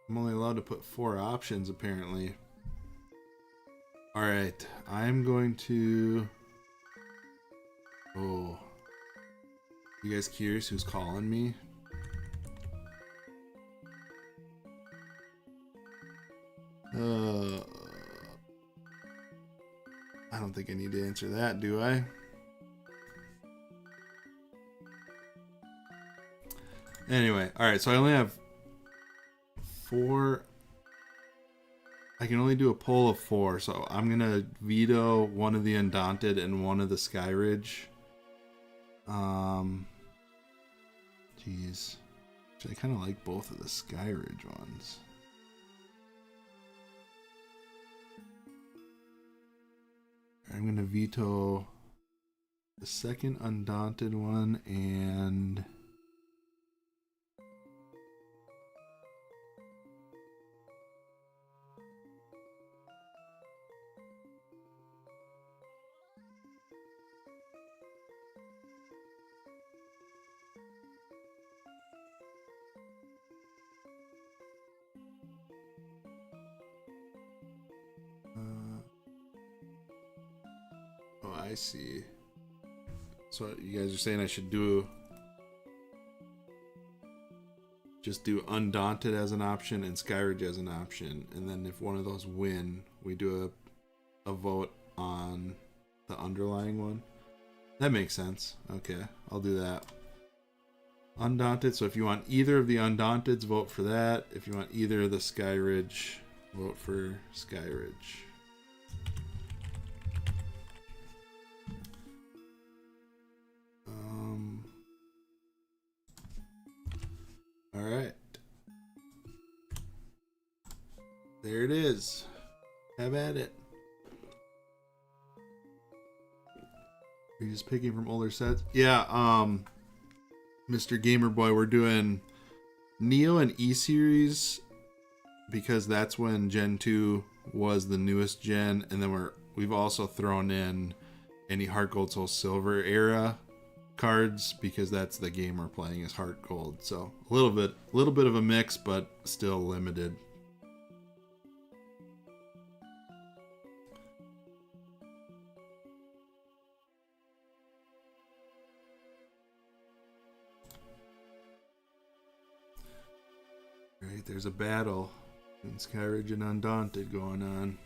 I'm only allowed to put 4 options apparently. Alright, I'm going to... Oh. You guys curious who's calling me? I don't think I need to answer that, do I? Anyway, alright, so I only have 4. I can only do a poll of 4, so I'm gonna veto one of the Undaunted and one of the Skyridge. Jeez. I kind of like both of the Skyridge ones. I'm gonna veto the second Undaunted one and... I see. So you guys are saying I should just do Undaunted as an option and Skyridge as an option, and then if one of those win, we do a vote on the underlying one. That makes sense. Okay, I'll do that. Undaunted. So if you want either of the Undaunteds, vote for that. If you want either of the Skyridge, vote for Skyridge. All right. There it is. Have at it. Are you just picking from older sets? Yeah, Mr. Gamer Boy, we're doing Neo and E-Series because that's when Gen 2 was the newest gen, and then we've also thrown in any Heartgold Soul Silver era cards because that's the game we're playing is Heartgold. So a little bit of a mix, but still limited. Right, there's a battle in Skyridge and Undaunted going on.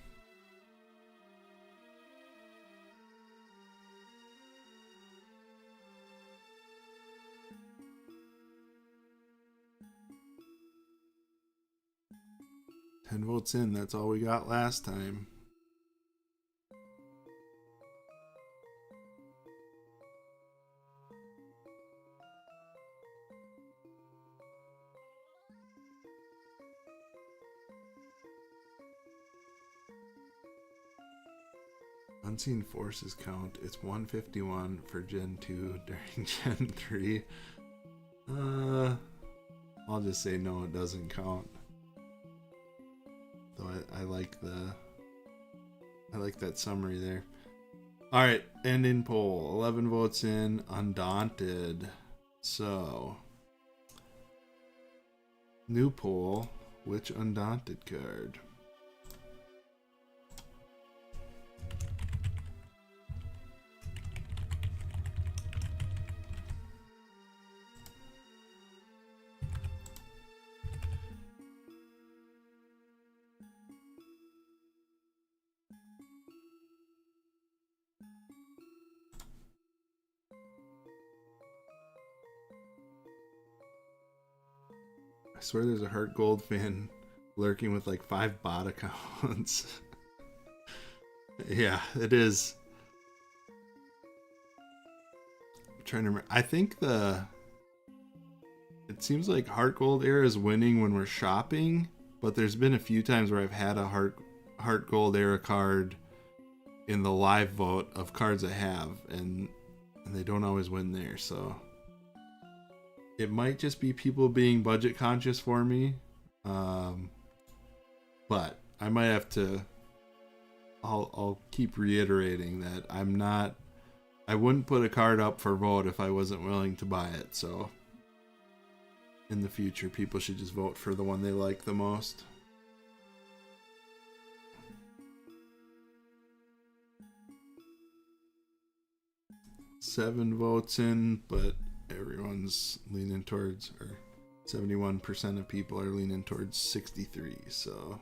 Ten votes in, that's all we got last time. Unseen Forces count. It's 151 for Gen 2 during Gen 3. I'll just say no, it doesn't count. Though I like that summary there. Alright, end in poll. 11 votes in, Undaunted. So new poll. Which Undaunted card? I swear there's a Heartgold fan lurking with like 5 bot accounts. Yeah, it is. I'm trying to remember. I think it seems like Heartgold era is winning when we're shopping, but there's been a few times where I've had a Heartgold era card in the live vote of cards I have, and they don't always win there, so it might just be people being budget conscious for me. But I might have to, I'll keep reiterating that I wouldn't put a card up for vote if I wasn't willing to buy it. So in the future, people should just vote for the one they like the most. Seven votes in, but everyone's leaning towards, or 71% of people are leaning towards 63, so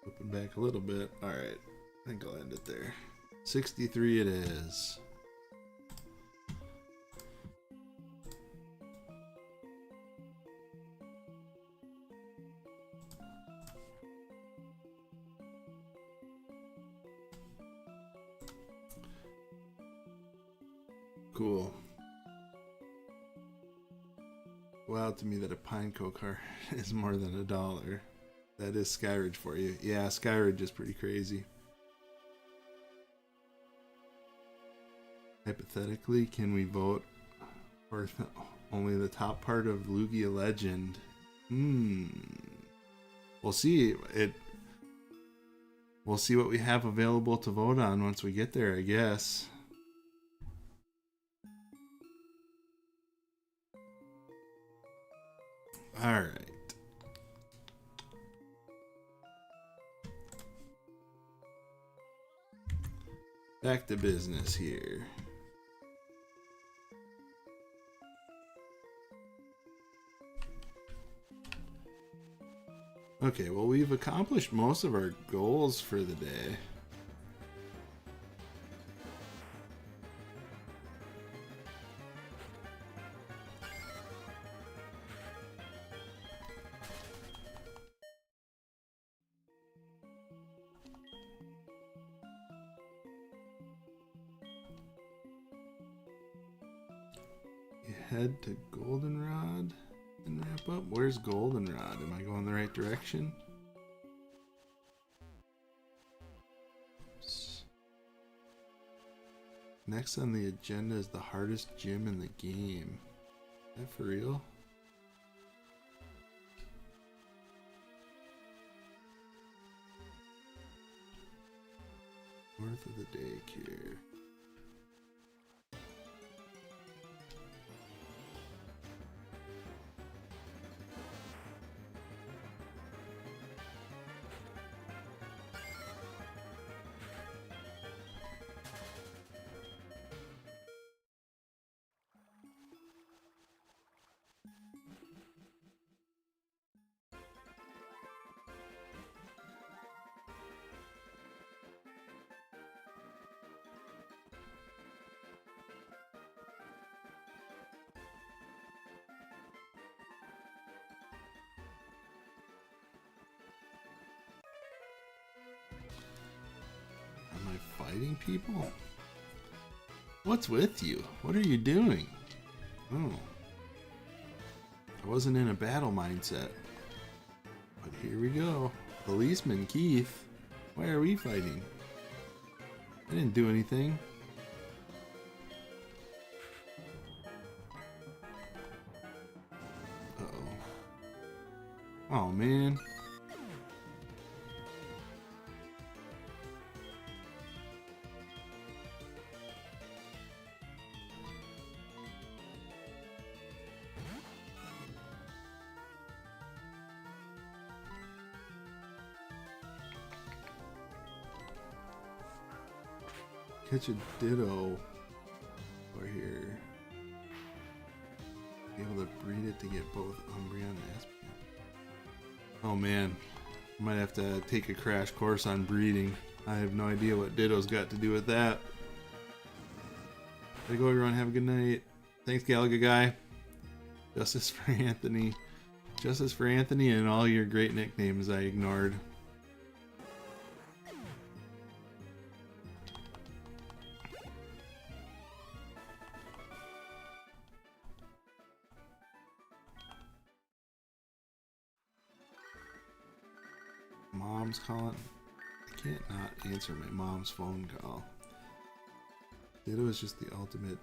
flipping back a little bit. All right, I think I'll end it there. 63 it is. Cool. Wild to me that a Pineco card is more than $1. That is Skyridge for you. Yeah, Skyridge is pretty crazy. Hypothetically, can we vote for only the top part of Lugia Legend? We'll see. We'll see what we have available to vote on once we get there, I guess. All right. Back to business here. Okay, well, we've accomplished most of our goals for the day. You head to Goldenrod and wrap up. Where's Goldenrod? Am I going the right direction? Next on the agenda is the hardest gym in the game. Is that for real? North of the daycare. Am I fighting people? What's with you? What are you doing? Oh. I wasn't in a battle mindset. But here we go. Policeman Keith. Why are we fighting? I didn't do anything. Uh-oh. Oh, man. Catch a ditto over here. Be able to breed it to get both Umbreon and Espion. Oh man, I might have to take a crash course on breeding. I have no idea what ditto's got to do with that. Gotta go everyone, have a good night. Thanks Galaga guy. Justice for Anthony. Justice for Anthony and all your great nicknames I ignored. Mom's calling. I can't not answer my mom's phone call. Ditto is just the ultimate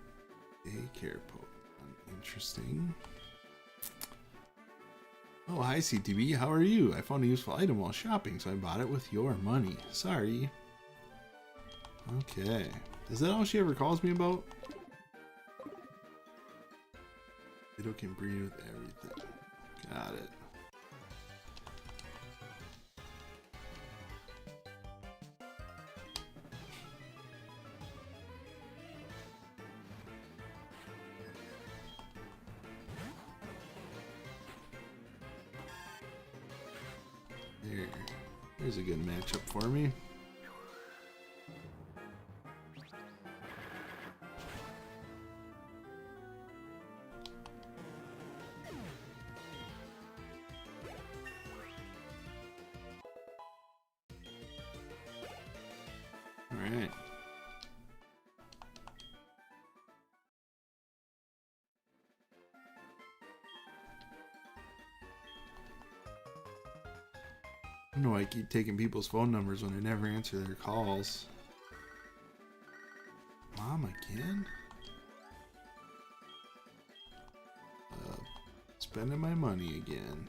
daycare Pokemon. Interesting. Oh, hi CTV. How are you? I found a useful item while shopping, so I bought it with your money. Sorry. Okay. Is that all she ever calls me about? Ditto can breed with everything. Got it. There's a good matchup for me. All right. I don't know why I keep taking people's phone numbers when I never answer their calls. Mom again? Spending my money again.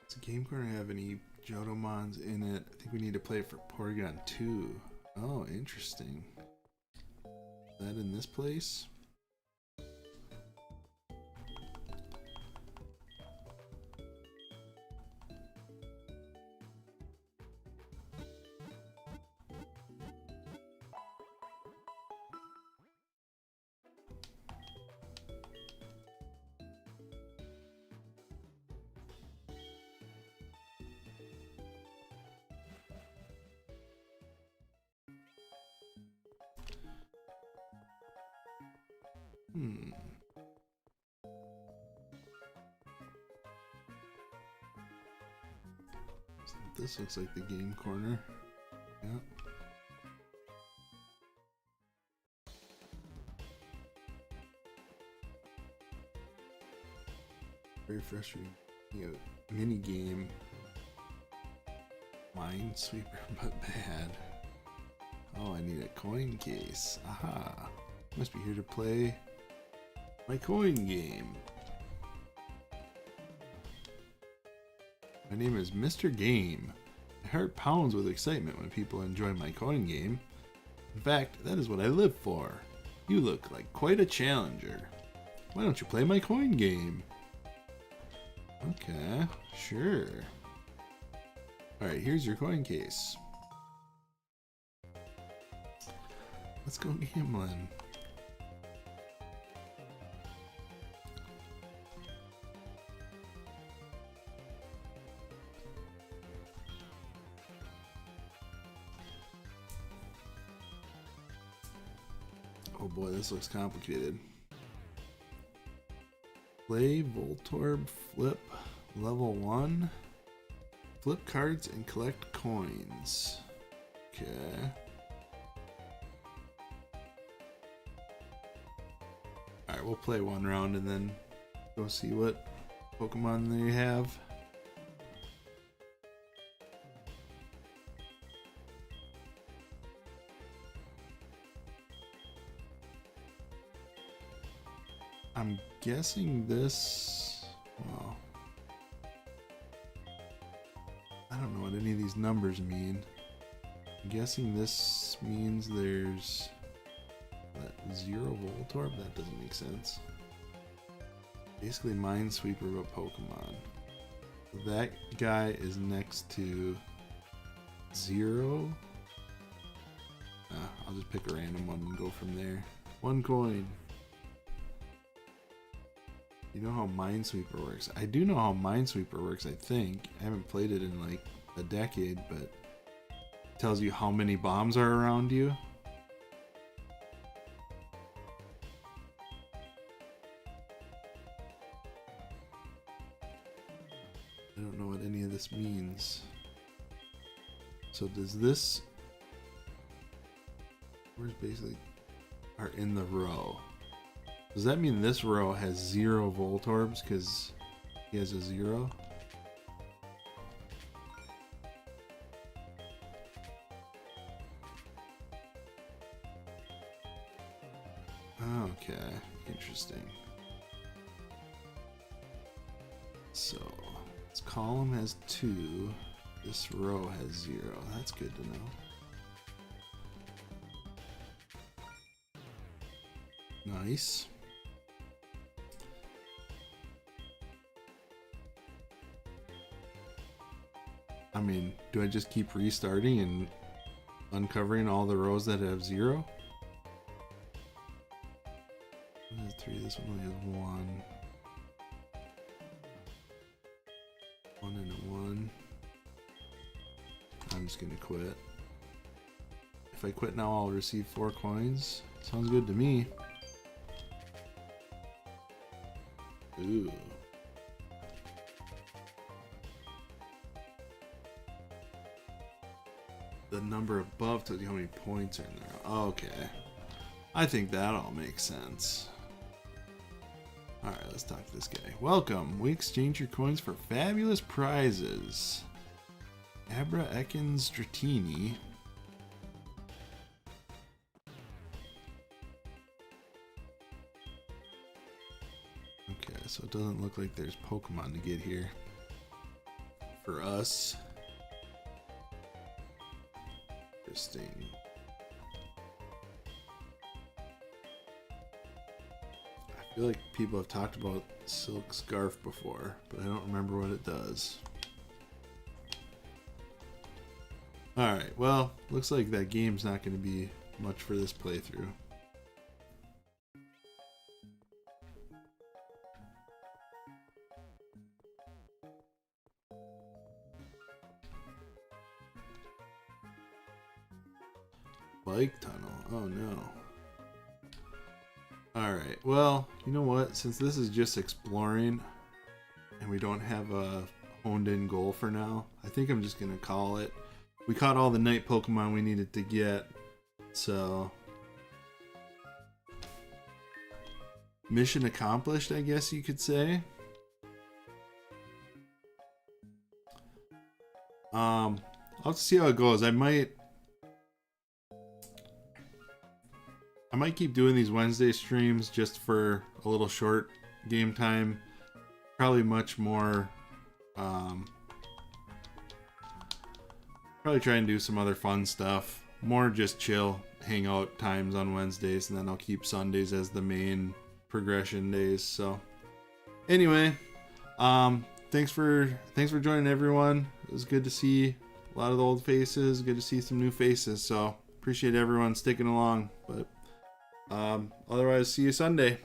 Does the game corner have any Jodomons in it? I think we need to play it for Porygon 2. Oh, interesting. Is that in this place? This looks like the game corner. Yep. Very frustrating. Mini game. Minesweeper, but bad. Oh, I need a coin case. Aha. Must be here to play my coin game. My name is Mr. Game. My heart pounds with excitement when people enjoy my coin game. In fact, that is what I live for. You look like quite a challenger. Why don't you play my coin game? Okay, sure. Alright, here's your coin case. Let's go gambling. Oh boy, this looks complicated. Play Voltorb Flip Level 1. Flip cards and collect coins. Okay. Alright, we'll play one round and then go see what Pokemon they have. I'm guessing this, well, I don't know what any of these numbers mean. I'm guessing this means there's that 0 Voltorb. That doesn't make sense. Basically Minesweeper but Pokemon. That guy is next to 0. I'll just pick a random one and go from there. 1 coin. You know how Minesweeper works? I do know how Minesweeper works, I think. I haven't played it in like a decade, but it tells you how many bombs are around you. I don't know what any of this means. So does this... Where's basically... are in the row? Does that mean this row has 0 Voltorbs because he has a 0? Okay, interesting. So, this column has 2, this row has 0. That's good to know. Nice. I mean, do I just keep restarting and uncovering all the rows that have 0? 3, this one only has 1. 1 and a 1. I'm just gonna quit. If I quit now, I'll receive 4 coins. Sounds good to me. Ooh. The number above tells you how many points are in there. Okay. I think that all makes sense. Alright, let's talk to this guy. Welcome. We exchange your coins for fabulous prizes. Abra Ekans Dratini. Okay, so it doesn't look like there's Pokemon to get here. For us. Interesting. I feel like people have talked about Silk Scarf before, but I don't remember what it does. Alright, well, looks like that game's not going to be much for this playthrough. Bike tunnel, oh no. Alright, well, you know what? Since this is just exploring and we don't have a honed in goal for now, I think I'm just going to call it. We caught all the night Pokemon we needed to get, so mission accomplished, I guess you could say. I'll have to see how it goes. I might keep doing these Wednesday streams just for a little short game time. Probably much more. Probably try and do some other fun stuff. More just chill, hangout times on Wednesdays, and then I'll keep Sundays as the main progression days. So, anyway, thanks for joining, everyone. It was good to see a lot of the old faces. Good to see some new faces. So appreciate everyone sticking along. But otherwise, see you Sunday.